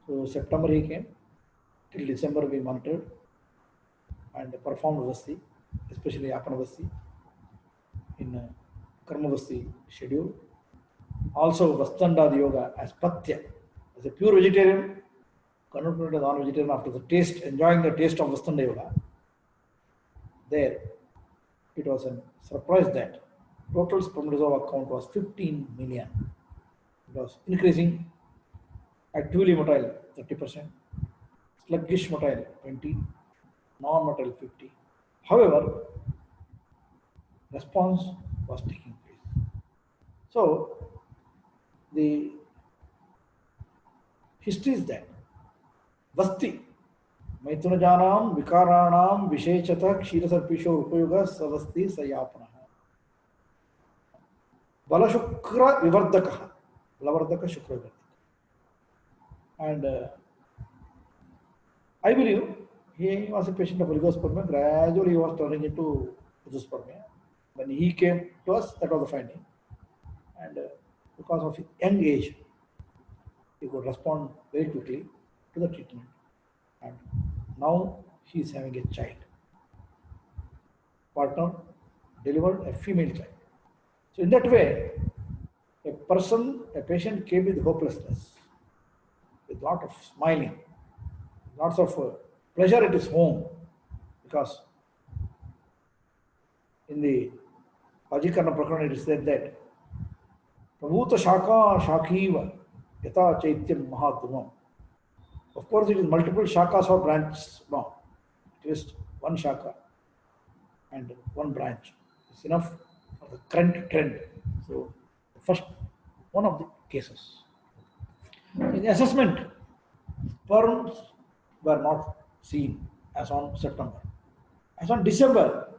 B: So September he came, till December we monitored and performed Basti, especially Apana Basti in Karma Basti schedule. Also Vastandad Yoga as Patya, as a pure vegetarian, converted to non-vegetarian after the taste, enjoying the taste of Vastanda Yoga. There, it was a surprise that total spermatozoa count was 15 million. It was increasing, actively motile 30%, sluggish motile 20, non-motile 50. However, response was taking place. So, the history is that Vasti, Maithunajanaam, Vikaranam, Vishechata, Kshirasarpisho, Upayuga, Savasti, Sayapana. Balashukra Vivardaka, Lavardaka Shukra Vivardaka. And I believe he was a patient of oligospermia. Gradually, he was turning into oligospermia. When he came to us, that was the finding. And because of his young age, he could respond very quickly to the treatment. And now he is having a child. Partner delivered a female child. So in that way, a patient came with hopelessness, with lot of smiling, lots of pleasure at his home, because in the Pajikarna Prakarana it is said that Prabhuta Shaka Shakiva Yata Chaityam Mahatumam. Of course, it is multiple shakas or branches. No, it is one shaka and one branch. It's enough for the current trend. So, the first one of the cases. In the assessment, sperms were not seen as on September. As on December,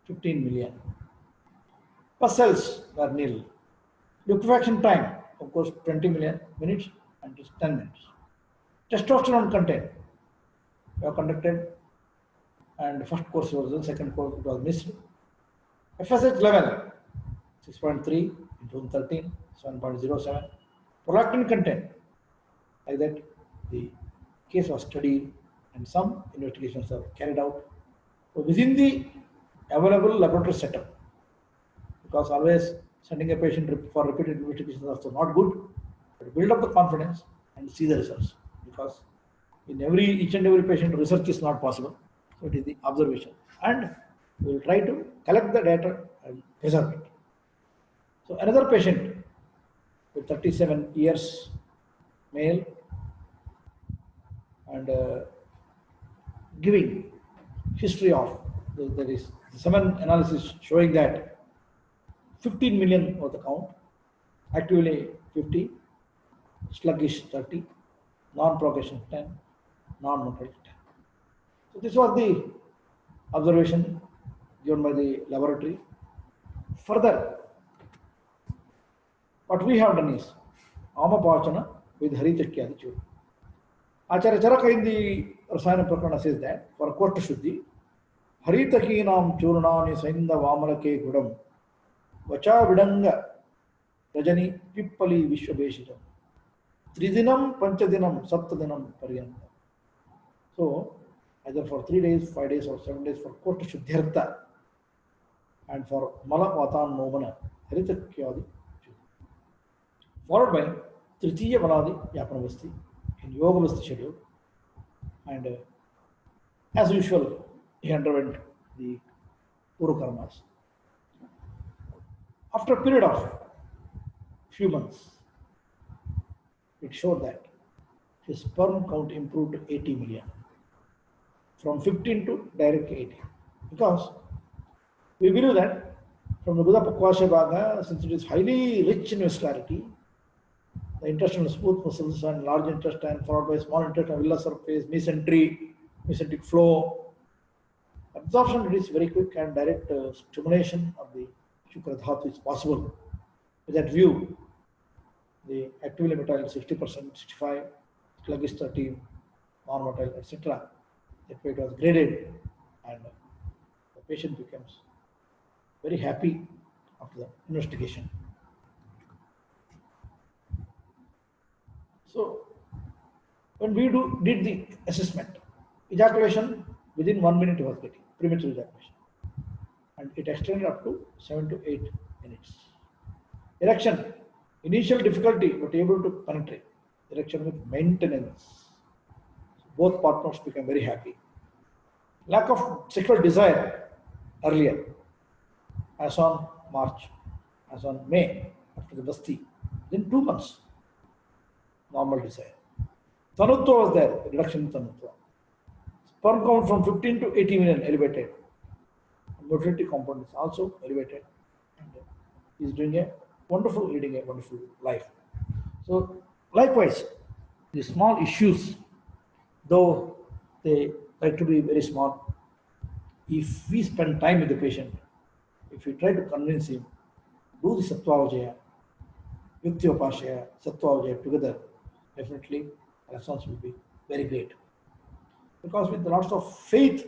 B: 15 million. Pus cells were nil. Liquefaction time, of course, 20 million minutes and just 10 minutes. Testosterone content were conducted, and the first course was the second course it was missed. FSH level 6.3 in June 13, 7.07. Prolactin content, like that, the case was studied and some investigations are carried out. So within the available laboratory setup, because always sending a patient for repeated investigations is also not good, but build up the confidence and see the results, because in each and every patient research is not possible. So it is the observation, and we will try to collect the data and preserve it. So another patient with 37 years, male, and giving history of there is semen analysis showing that 15 million was the count, actively 50, sluggish 30, non-progression 10, non-motor 10. So this was the observation given by the laboratory. Further, what we have done is Amapachana with Haritakya Chur. Acharya Charaka in the Rasayana Prakarana says that for Kota Shuddhi, Haritakinam Churnani Sainda Vamalake Gudam Vacha Vidanga Rajani Pippali Vishwabeshijam Tridinam Panchadinam Saptadinam Paryanta. So, either for 3 days, 5 days, or 7 days for Kota Shuddhyartha, and for Mala Vatan Nomana Haritakyadi. followed by Tritiya Baladi Yapanavasti in Yogavasti schedule, and as usual, he underwent the Puru Karmas. After a period of few months, it showed that his sperm count improved to 80 million from 15 to direct 80. Because we believe that from the Buddha Pakwasha Bhaga, since it is highly rich in vascularity, the intestinal smooth muscles and large intestine followed by small intestine, villi surface, mesentery, mesenteric flow, absorption is very quick and direct stimulation of the Shukra Dhatu is possible. With that view, the actively motile 60%, 65, sluggish 13, non-motile, etc. That way it was graded, and the patient becomes very happy after the investigation. So, when we did the assessment, ejaculation within 1 minute was getting premature ejaculation, and it extended up to 7 to 8 minutes. Erection, initial difficulty but able to penetrate. Erection with maintenance. Both partners became very happy. Lack of sexual desire earlier, as on March, as on May, after the Basti, within 2 months, normal desire. Tanutva was there, reduction in Tanutva. Sperm count from 15 to 80 million elevated. Motility component is also elevated. And he is doing a wonderful, leading a wonderful life. So, likewise, the small issues, though they like to be very small, if we spend time with the patient, if we try to convince him, do the Sattvavajaya, Yuktiyopashaya, Sattvavajaya together, definitely the response will be very great. Because with lots of faith,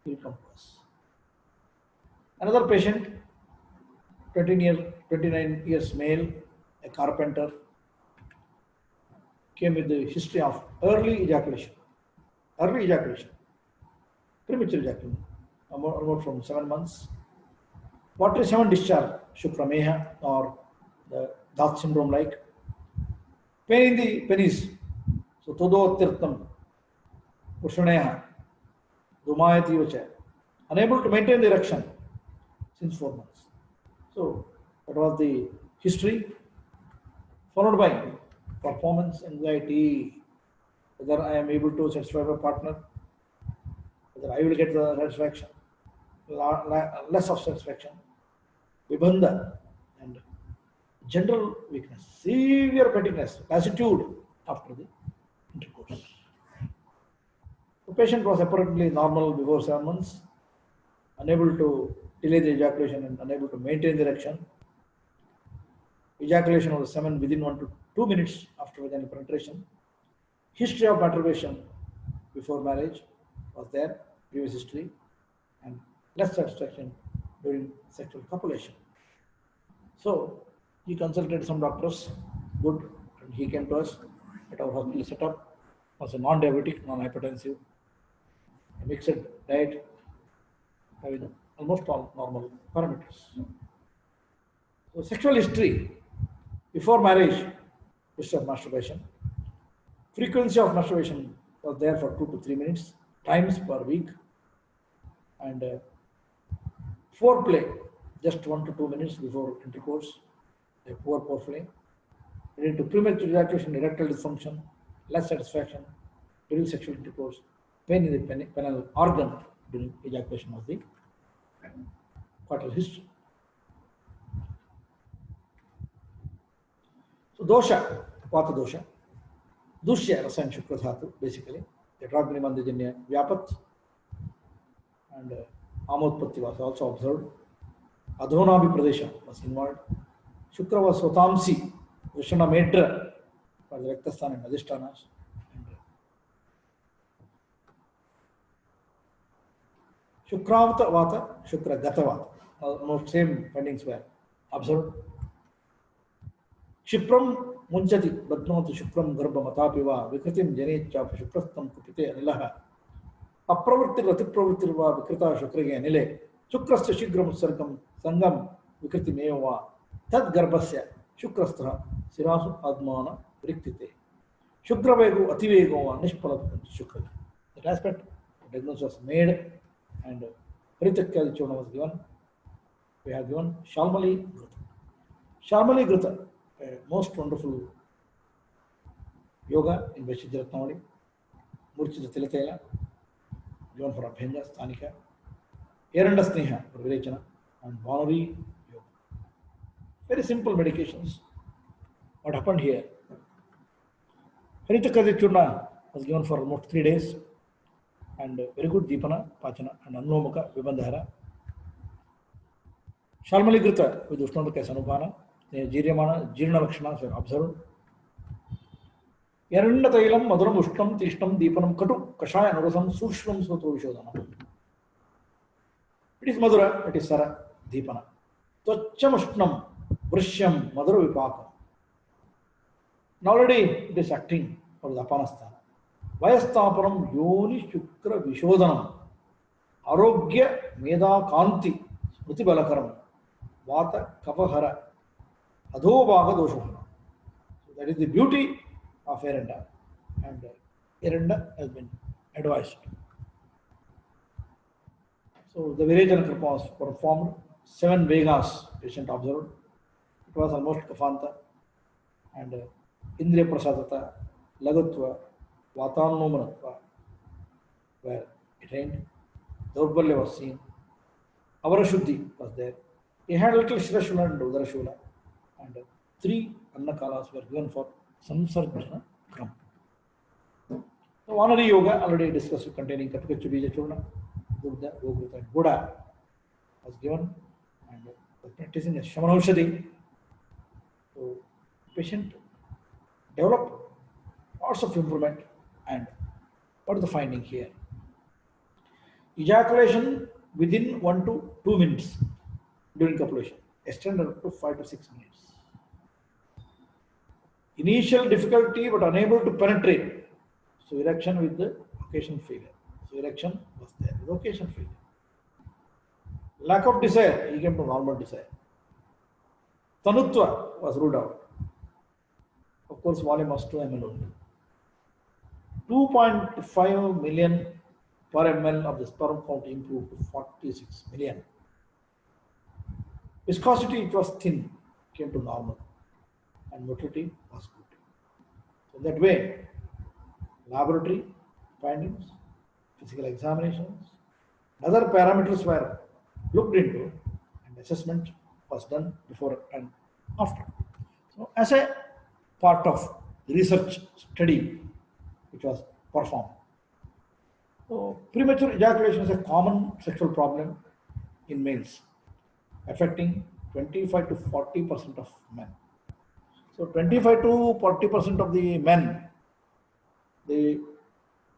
B: he will come to us. Another patient, 29 years male, a carpenter, came with the history of early ejaculation, premature ejaculation, about from 7 months. Watery semen discharge, Shukrameha, or the Dath syndrome like. Pain in the penis, so Todo Tirtam, Ushaneha, Dumayati Vacha, unable to maintain the erection since 4 months. So that was the history, followed by performance anxiety, whether I am able to satisfy my partner, whether I will get the satisfaction, less of satisfaction, vibandha, and general weakness, severe pettiness, lassitude after the intercourse. The patient was apparently normal before 7 months, unable to delay the ejaculation and unable to maintain the erection. Ejaculation of the semen within 1 to 2 minutes after vaginal penetration. History of masturbation before marriage was there, previous history, and less satisfaction during sexual copulation. So he consulted some doctors, good, and he came to us at our hospital setup, was a non-diabetic, non-hypertensive, a mixed diet, having almost all normal parameters. So sexual history before marriage, history of masturbation. Frequency of masturbation was there for 2 to 3 minutes, times per week, and foreplay just 1 to 2 minutes before intercourse, a poor foreplay, leading to premature ejaculation, erectile dysfunction, less satisfaction during sexual intercourse, pain in the penile organ during ejaculation of the quartal history. So dosha, vata dosha, dushya rasan shukra dhatu, basically, tetragony mandajanya vyapat, and amotpatti was also observed. Adhonabi Pradesha was involved. Shukra was Sotamsi, Vishana Medra for the Rektasthana and Adhishtanas. Shukravata Vata, Shukra Gatavata. Almost same findings were observed. Shipram Munchati, Badnoti Shukram Garbha Matapiva, Vikritim Janecha, Shukrastam Kupite Anilaha. Apravartir Ratipravartirva, Vikrita Shukrage Anile, Shukrasya Shigram Sargam, Sangam, Vikriti Meva, Tad Garbhasya, शुक्रस्थः शिरासु आत्मान रिक्तिते शुक्रवेगो अतिवेगो वा निष्फलत्वं शुक्र. That aspect diagnosis was made and Haritakya Churna was given. We have given Shalmali Gruta. Shalmali Gruta, a most wonderful yoga in Veshidya Ratnavali, Murchita Tilatela, given for Abhyanga, Stanika, Eranda Sneha for Virechana, and Bonari Yoga. Very simple medications. What happened here? Haritakya Churna was given for almost 3 days and very good Deepana, Pachana, and Anulomaka, Vibandhara. Shalmali Grita with Ushnodaka Sanupana, Jiryamana, Jirna Lakshanas were observed. Yaranda Tailam, Maduram Ushtam, Tishnam, Deepanam, Katu, Kashaya, Narasam, Sushram, Soto Vishodana. It is Madura, it is Sara, Deepana. Tvachamushnam, Vrishyam, Madura Vipaka. Now already it is acting for the Apanasthana. Vayastaparam, Yoni Shukra Vishodanam, Arogya, Meda Kanti, Smriti Balakaram, Vata Kapahara, Adhobaga Doshahana. So that is the beauty of Erenda, and Erenda has been advised. So the Virejana Kripa was performed, 7 Vegas patient observed. It was almost Kafanta and Indriya Prasadata, Lagatva, Vatanumanatva were attained. Daurbalya was seen. Avarashuddhi was there. He had a little Shirashula and Udarashula, and 3 Annakalas were given for Samsarjana Kram. So, Vanari Yoga already discussed, containing Kapikachu Bija Churna, Durda, Gogruta, and Buddha was given, and was practicing a Shamanaushadi. So, patient developed lots of improvement. And what is the finding here? Ejaculation within 1 to 2 minutes during copulation, extended up to 5 to 6 minutes. Initial difficulty but unable to penetrate. So erection with the occasion failure. So erection was there with occasion failure. Lack of desire, he came to normal desire. Tanutva was ruled out. Of course, volume was 2 ml only. 2.5 million per ml of the sperm count improved to 46 million. Viscosity, it was thin, came to normal, and motility was good. So that way, laboratory findings, physical examinations, other parameters were looked into, and assessment was done before and after. So, as a part of research study which was performed. So, premature ejaculation is a common sexual problem in males, affecting 25 to 40% of men. So 25 to 40% of the men, they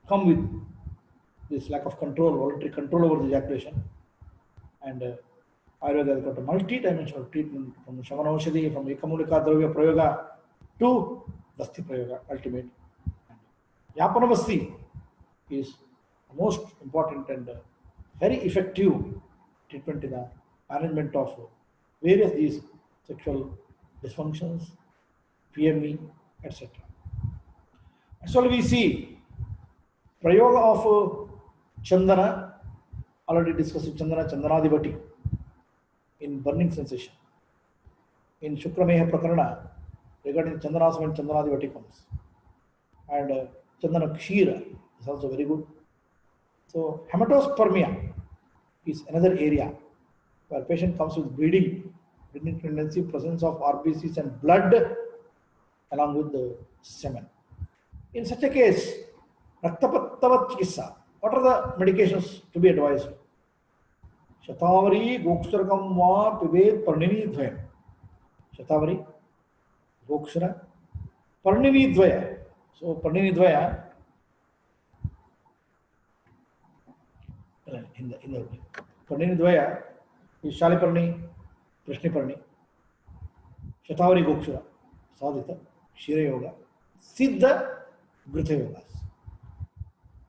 B: come with this lack of control, voluntary control over the ejaculation. And Ayurveda has got a multi-dimensional treatment from Shamanaushadi, from Ekamulika Dravya Prayoga to Dasti Prayoga, ultimate. Yapanavasti is the most important and very effective treatment in the management of various these sexual dysfunctions, PME, etc. So we see Prayoga of Chandana, already discussed Chandana, Chandanadivati in burning sensation. In Shukrameha Prakarana, regarding Chandanasam and Chandanadivati comes. And Chandana Kshira is also very good. So hematospermia is another area where patient comes with bleeding tendency, presence of RBCs and blood along with the semen. In such a case, Raktapattavat Chikissa, what are the medications to be advised? Shatavari, Goksurakam va Pibet Parnini Dvaya. Shatavari, Goksura, Parnini Dvaya. So Parnini Dvaya, in the Parnini Dvaya is Shaliparni, Krishniparni, Shatavari Gokshura, Sadhita, Shira Yoga, Siddha, Gritha Yogas.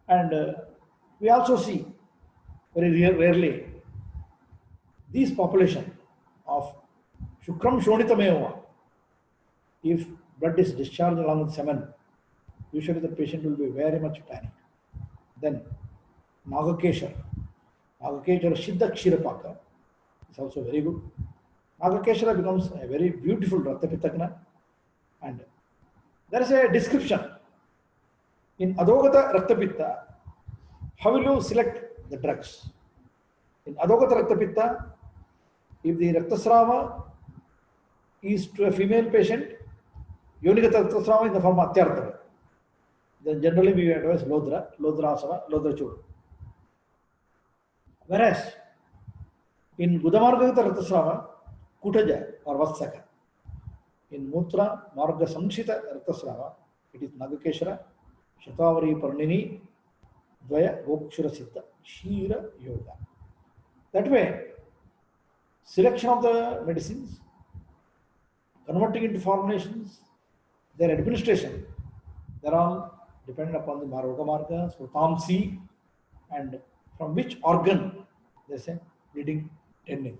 B: And we also see very rarely these population of Shukram Shonitameva, If blood is discharged along with semen, usually the patient will be very much panicked. Then Nagakeshar. Nagakeshara Siddha Kshirapaka is also very good. Nagakeshara becomes a very beautiful Rattapitakna, and there is a description in Adogata Raktapitta. How will you select the drugs? In Adogata Raktapitta, if the Raktasrava is to a female patient, Yonigata Raktasrava in the form of Atyartha, then generally we advise Lodra Asava, Lodra Chud. Whereas in Budamargata Raktasrava, Kutaja or Vatsaka. In Mutra Marga Samshita Raktasrava, it is Nagakeshara, Shatavari Parnini, Dvaya Gokshura Siddha, Shira Yoga. That way, selection of the medicines, converting into formulations, their administration, they're all dependent upon the Maroga Marga, so Tamsi, and from which organ there's a bleeding tendency.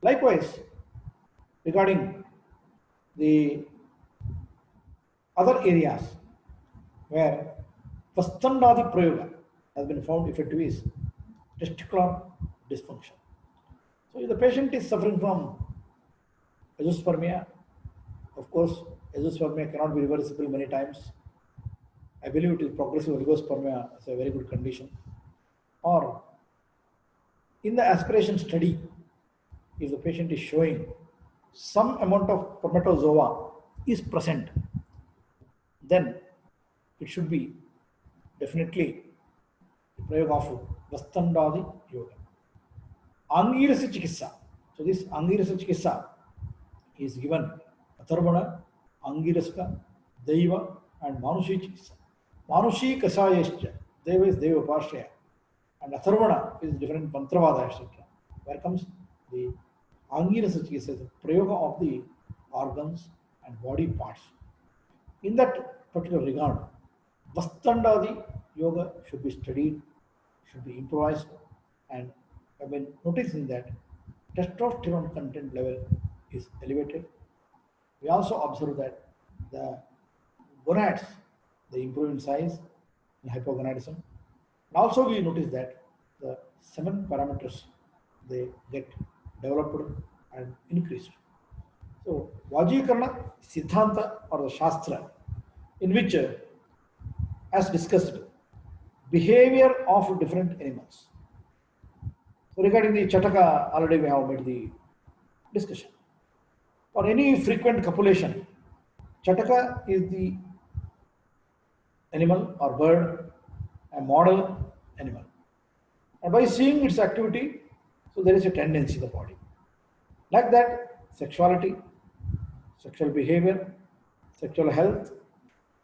B: Likewise, regarding the other areas where Vastandadi Prayoga has been found effective is testicular dysfunction. So if the patient is suffering from azoospermia, of course, azoospermia cannot be reversible many times. I believe it is progressive oligospermia is a very good condition. Or in the aspiration study, if the patient is showing some amount of spermatozoa is present, then it should be definitely the prayoga of Vastandadi Yoga. Angirasa Chikissa. So this Angirasa Chikissa is given Atharvana, Angiraska, Deva, and Manushi Chikissa. Manushi Kasayascha, Deva is Deva Pashya, and Atharvana is different Mantravada, etc. Where comes the Angirasa Chikissa, the prayoga of the organs and body parts. In that particular regard, Vastandadi yoga should be studied, should be improvised, and I've been noticing that testosterone content level is elevated. We also observe that the gonads, they improve in size in hypogonadism. And also we notice that the semen parameters, they get developed and increased. So Vajikarna Siddhanta or the Shastra, in which, as discussed, behavior of different animals. So regarding the Chataka, already we have made the discussion. For any frequent copulation, Chataka is the animal or bird, a model animal. And by seeing its activity, so there is a tendency in the body. Like that, sexuality, sexual behavior, sexual health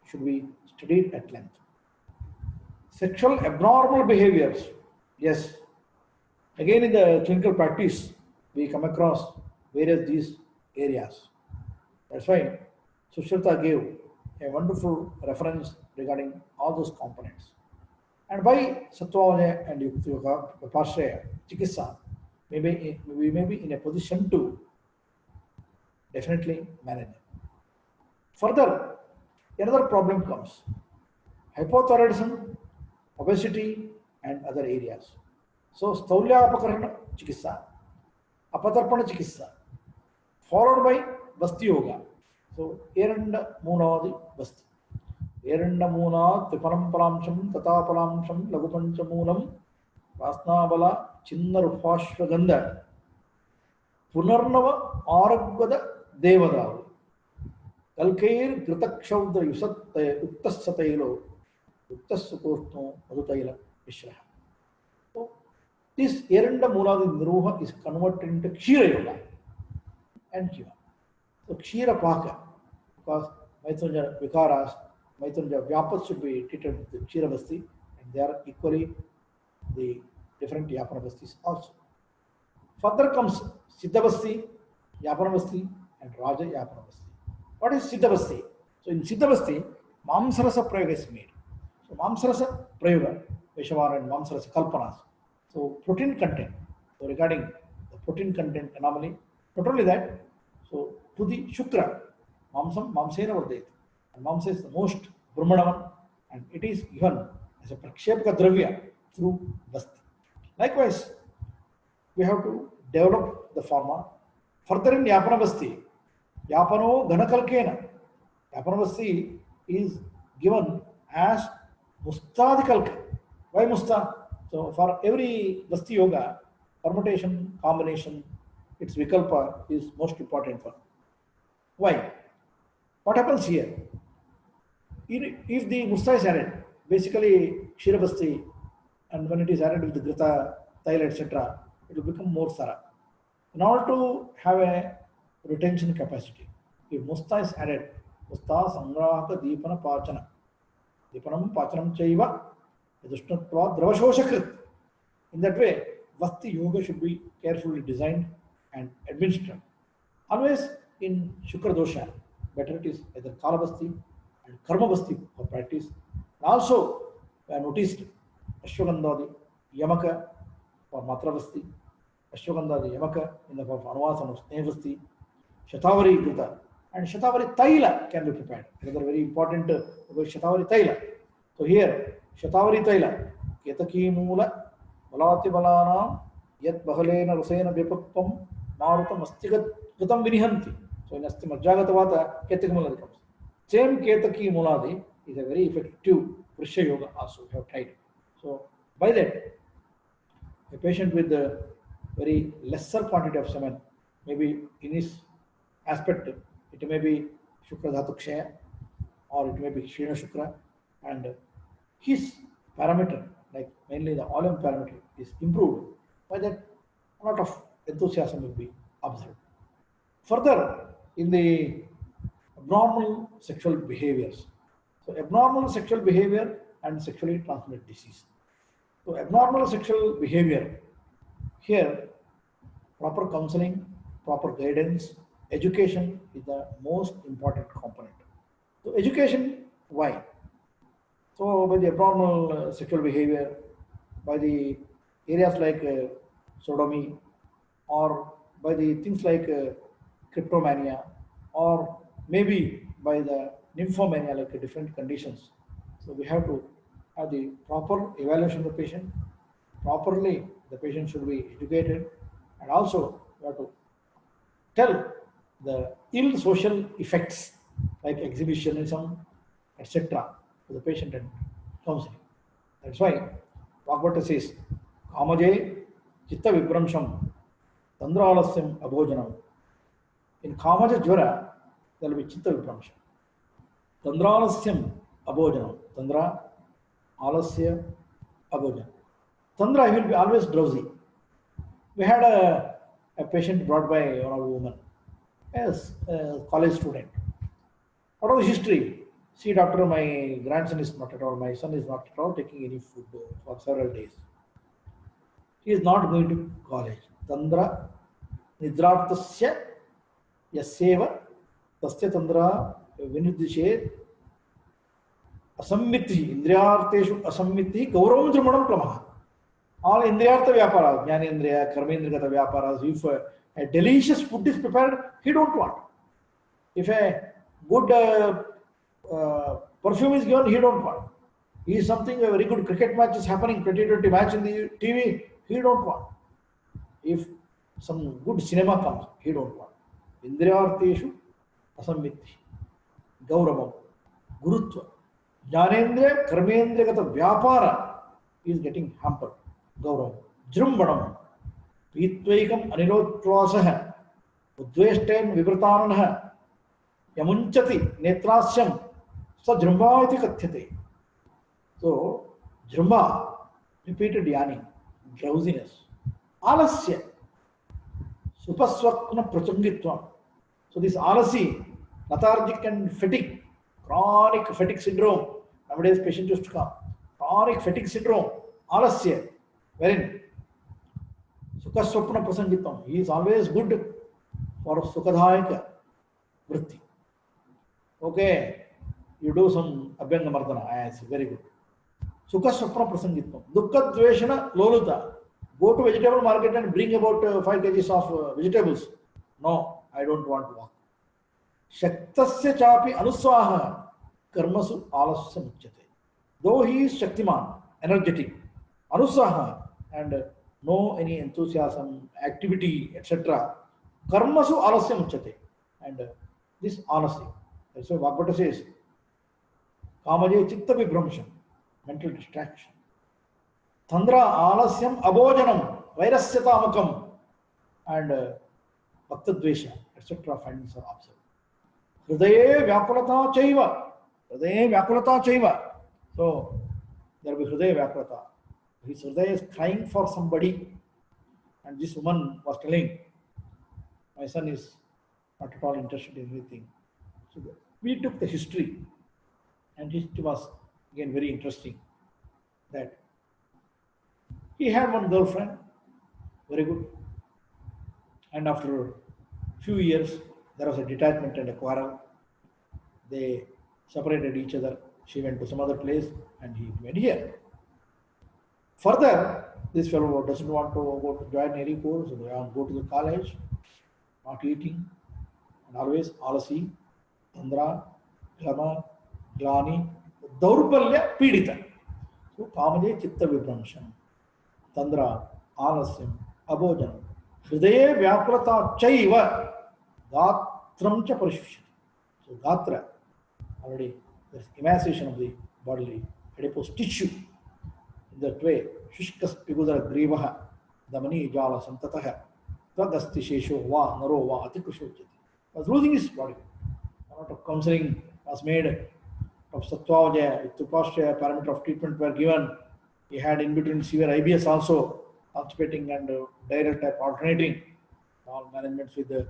B: should be studied at length. Sexual abnormal behaviors, yes. Again, in the clinical practice, we come across various these areas. That's why Sushruta gave a wonderful reference regarding all those components. And by Sattva and Yukti Yoga, Vipashraya, Chikitsa, we may be in a position to definitely manage it. Further, another problem comes hypothyroidism, obesity, and other areas. So, Staulyapakaranam Chikitsa, Apatarpana Chikitsa, followed by Basti Yoga. So, Eranda Munadi Basti. Eranda Munad, Tiparamparamsham, Tataparamsham, Lagupanchamunam, Vasnabala, Chinnarupashwaganda, Punarnava, Aragvada, Devadavu, Kalkair, Gritakshavda Yusat, Uttasatailo, Uttasukosno, Madutaila, Mishra. So, this Eranda Munadi Niruha is converted into Kshira Yoga and Kiva. So, Kshira Paka, because Maitranja Vikaras, Maitranja Vyapas should be treated with the Kshira Basti, and they are equally the different Yapana Bastis also. Further comes Siddhavasti, Yapana Basti, and Raja Yapana Basti. What is Siddhavasti? So, in Siddhavasti, Mamsarasa Prayoga is made. So, Mamsarasa Prayoga, Veshavara and Mamsarasa Kalpanas. So, protein content. So, regarding the protein content anomaly, not only that, so to the Shukra, Mamsam Mamsena Vardayati. And Mamsa is the most Brahmanavan, and it is given as a Prakshepaka Dravya through Vasti. Likewise, we have to develop the pharma further in Yapana Vasti. Yapano Ganakalkena. Yapana Vasti is given as Mustadi Kalka. Why Musta? So for every Vasti Yoga, permutation, combination, its Vikalpa is most important for. Why? What happens here? If the Musta is added, basically Shirabasti, and when it is added with the Grita, Tail, etc., it will become more Sara. In order to have a retention capacity, if Musta is added, Musta Sangrahaka Deepana Pachana, Deepanam Pachanam Chaiva, Yadushnatva Dravashoshakrit. In that way, Vasti Yoga should be carefully designed and administered. Always in Shukra Dosha, better it is either Kalavasti and Karma Vasti for practice. And also, I noticed Ashwagandhadi Yamaka for Matravasti, Ashwagandhadi Yamaka in the form of Anuvasana of Snevasti, Shatavari Grita, and Shatavari Taila can be prepared. Another very important Shatavari Taila. So here, Shatavari Taila, Ketaki Mula, Balati Balana, Yet Bahalena Rosena Vipapam, Maruta Mastigat Gutam Vinihanti. So in Asti Majagatavata, Ketaki Mula comes. Same Ketaki Muladi is a very effective Prisha Yoga also. We have tried. So by that, a patient with a very lesser quantity of semen, maybe in his aspect, it may be Shukra Dhatu Kshaya or it may be Kshina Shukra, and his parameter, like mainly the volume parameter, is improved. By that, a lot of enthusiasm will be observed. Further, in the abnormal sexual behaviors, so abnormal sexual behavior and sexually transmitted disease. So abnormal sexual behavior, here proper counseling, proper guidance, education is the most important component. So education, why? So by the abnormal sexual behavior, by the areas like sodomy, or by the things like cryptomania, or maybe by the nymphomania, like different conditions. So we have to have the proper evaluation of the patient. Properly, the patient should be educated, and also we have to tell the ill social effects like exhibitionism, etc., to the patient and counseling. That's why Bhagavata says, Kamaje Chitta Vibramsham Tandralasyam Abhojanam. In Kamaja Jvara, there will be Chitta Vibramsham. Tandralasyam Abhojanam. Tandra, Alasya, Abhojanam. Tandra, he will be always drowsy. We had a patient brought by one of the women, as a college student. What was history? See, doctor, my grandson is not at all, my son is not at all taking any food for several days. He is not going to college. Tandra Nidrartasya Yaseva Tasya Tandra Vinudishe Asammiti Indriyarteshu Asammiti Gauravam Drumanam Klamaha. All Indriyartha Vyaparas, Jnanendriya, Karmendriyagata Vyaparas, if a delicious food is prepared, he don't want. If a good perfume is given, he don't want. He is something, a very good cricket match is happening, 2020 match in the TV, he don't want. If some good cinema comes, he don't want. Indriyarteshu asammiti, gauravam, gurutva, jnanendriya, karmendriyagata vyapara is getting hampered. Gauravam, jrumbanam, pitvaikam anilotvasaha, udveshten vivrtananah, yamunchati netrasyam sa jrumba iti kathyate. So, jrumba, repeated yanning, drowsiness. Alasya, supaswakna prachangitvam. So this alasi, lethargic and fatigue, chronic fatigue syndrome. Nowadays patient used to come. Chronic fatigue syndrome, alasya, wherein sukaswapna prasangitvam. He is always good for sukadhayaka vritti. Okay, you do some abhyanga mardana, yes, very good. Sukaswapna prasangitvam. Dukkha dveshana loluta. Go to vegetable market and bring about 5 kgs of vegetables. No, I don't want to walk. Shaktasya chapi anuswaha karmasu alasya muchyate. Though he is Shaktiman, energetic, anuswaha, and no any enthusiasm, activity, etc. Karmasu alasya muchyate. And this honesty. That's why Bhagavata says, Kamaje chitta vibramsham, mental distraction. Tandra alasyam abhojanam, vairasyatamakam, and bhaktadvesha, etc. findings are observed. Hridaye vyakulata chaiva. Hridaye vyakulata chaiva. So there will be hridaye vyakulata. His hridaya is crying for somebody, and this woman was telling, my son is not at all interested in anything. So we took the history, and it was again very interesting that he had one girlfriend, very good, and after a few years there was a detachment and a quarrel. They separated each other. She went to some other place and he went here. Further, this fellow doesn't want to go to join any course, go to the college, not eating, and always alasi, tandra, glama, glani, daurbalya, pidita. So, kamade chitta vibramsham, tandra, alasyam, abhojanam, hridaye vyakulata chaiva, gatram cha parishushati. So, gatra, already there's emaciation of the bodily adipose tissue. In that way, shushkas pigudara grivaha, damani jala santataha, tvagasti shesho va naro va atikushochati. Was losing his body. A lot of counseling was made of Sattvaja, Tupasya, parameter of treatment were given. He had in between severe IBS also, constipating and diarrheal type alternating. All managements with the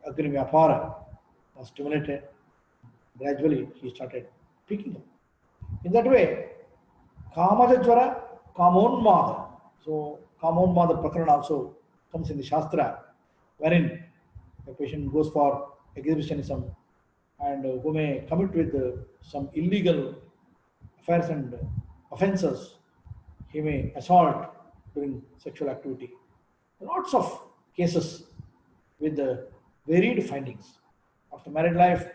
B: Agni Vyapara was stimulated. Gradually, he started picking up. In that way, Kamajajvara, Kamonmada. So, Kamonmada Prakarana also comes in the Shastra, wherein the patient goes for exhibitionism and who may commit with some illegal affairs and offences. He may assault during sexual activity. Lots of cases with varied findings. After married life,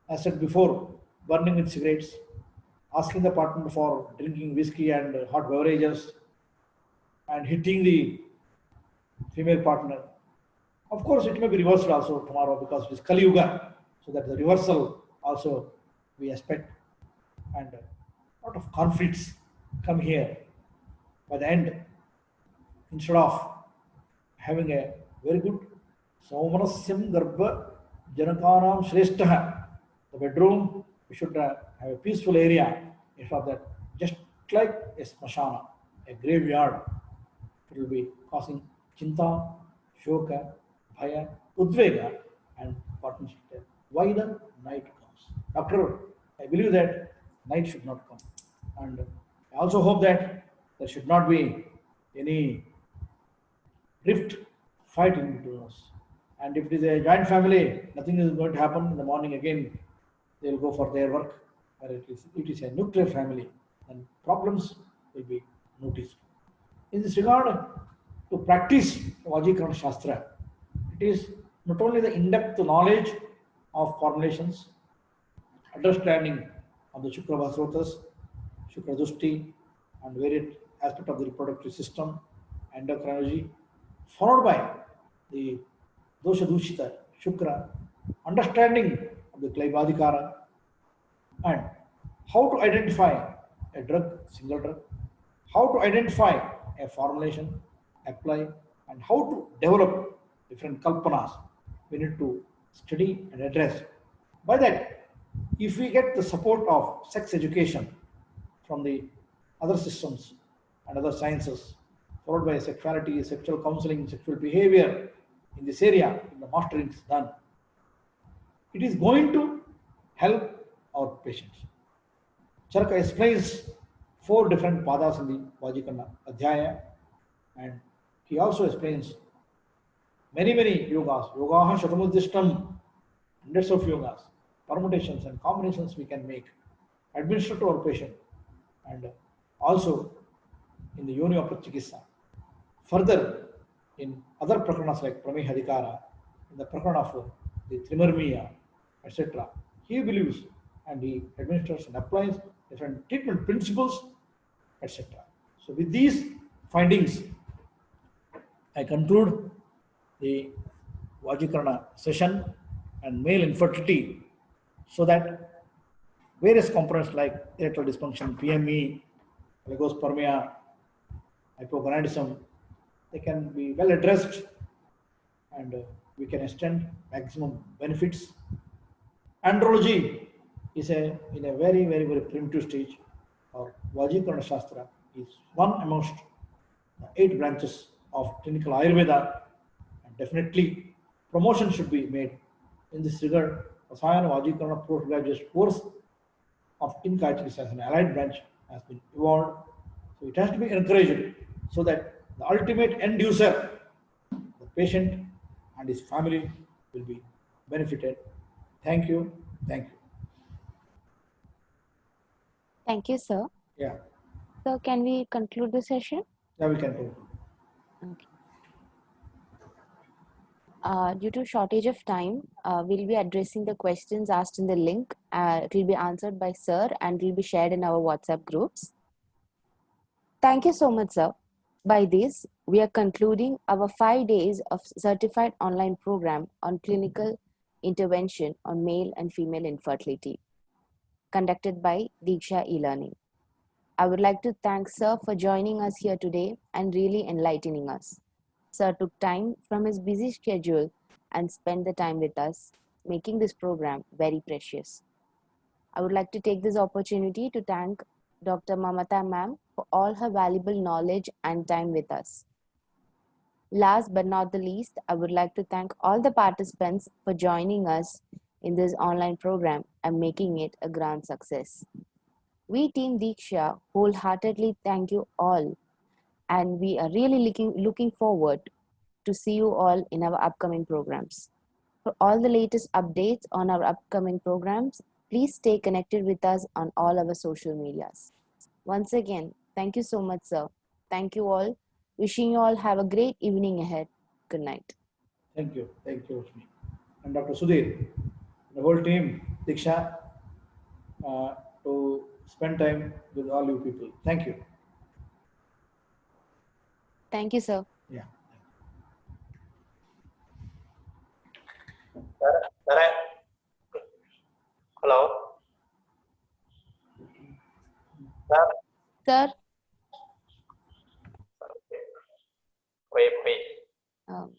B: as said before, burning with cigarettes, asking the partner for drinking whiskey and hot beverages, and hitting the female partner. Of course, it may be reversed also tomorrow because it is Kali Yuga, so that the reversal also we expect, and a lot of conflicts come here. By the end, instead of having a very good Somanasyam Garbha Janakanam Shrestha, the bedroom, we should have a peaceful area. Instead of that, just like a smashana, a graveyard, it will be causing chinta, shoka, bhaya, udvega, and partnership. Why the night comes? Doctor, I believe that night should not come. And I also hope that there should not be any rift, fight in between us. And if it is a joint family, nothing is going to happen. In the morning again, they will go for their work. But it is a nuclear family, and problems will be noticed. In this regard, to practice Vajikarana Shastra, it is not only the in-depth knowledge of formulations, understanding of the Shukra Vasrotas, Shukra Dushti, and various aspects of the reproductive system, endocrinology, followed by the Dosha Dushita, Shukra, understanding of the Klaibadikara, and how to identify a drug, single drug, how to identify a formulation, apply, and how to develop different kalpanas. We need to study and address. By that, if we get the support of sex education from the other systems and other sciences, followed by sexuality, sexual counseling, sexual behavior in this area, in the mastering is done, it is going to help our patients. Charaka explains 4 different padas in the Vajikarana Adhyaya, and he also explains many yogas. Yogaha Shatamuddishtam, hundreds of yogas, permutations and combinations we can make, administer to our patient, and also in the Yoni Apachikissa. Further, in other prakaranas like Pramehadikara, in the prakarana of the Trimarmiya, etc. He believes and he administers and applies different treatment principles, etc. So, with these findings, I conclude the Vajikarana session and male infertility so that various components like erectile dysfunction, PME, oligospermia, hypogonadism, they can be well addressed and we can extend maximum benefits. Andrology is in a very primitive stage, or Vajikarana Shastra is one amongst the 8 branches of clinical Ayurveda, and definitely promotion should be made in this regard. Rasayana Vajikarana postgraduate course of infertility as an allied branch has been evolved, so it has to be encouraged so that the ultimate end user, the patient and his family, will be benefited. Thank you. Thank you.
A: Thank you, sir.
B: Yeah,
A: So, can we conclude the session?
B: now we can go.
A: Okay. Due to shortage of time, we'll be addressing the questions asked in the link. It will be answered by sir and will be shared in our WhatsApp groups. Thank you so much, sir. By this, we are concluding our 5 days of certified online program on clinical intervention on male and female infertility, conducted by DIKSHA e-learning. I would like to thank sir for joining us here today and really enlightening us. Sir took time from his busy schedule and spent the time with us, making this program very precious. I would like to take this opportunity to thank Dr. Mamata ma'am for all her valuable knowledge and time with us. Last but not the least, I would like to thank all the participants for joining us in this online program and making it a grand success. We Team Diksha wholeheartedly thank you all, and we are really looking forward to see you all in our upcoming programs. For all the latest updates on our upcoming programs, please stay connected with us on all our social medias. Once again, thank you so much, sir. Thank you all. Wishing you all have a great evening ahead. Good night.
B: Thank you. Thank you, Rashmi. And Dr. Sudhir, the whole team, Diksha, uh, to spend time with all you people. Thank you.
A: Thank you, sir.
B: Yeah.
C: Sir, hello. Sir,
A: Sir,
C: wait.
A: um,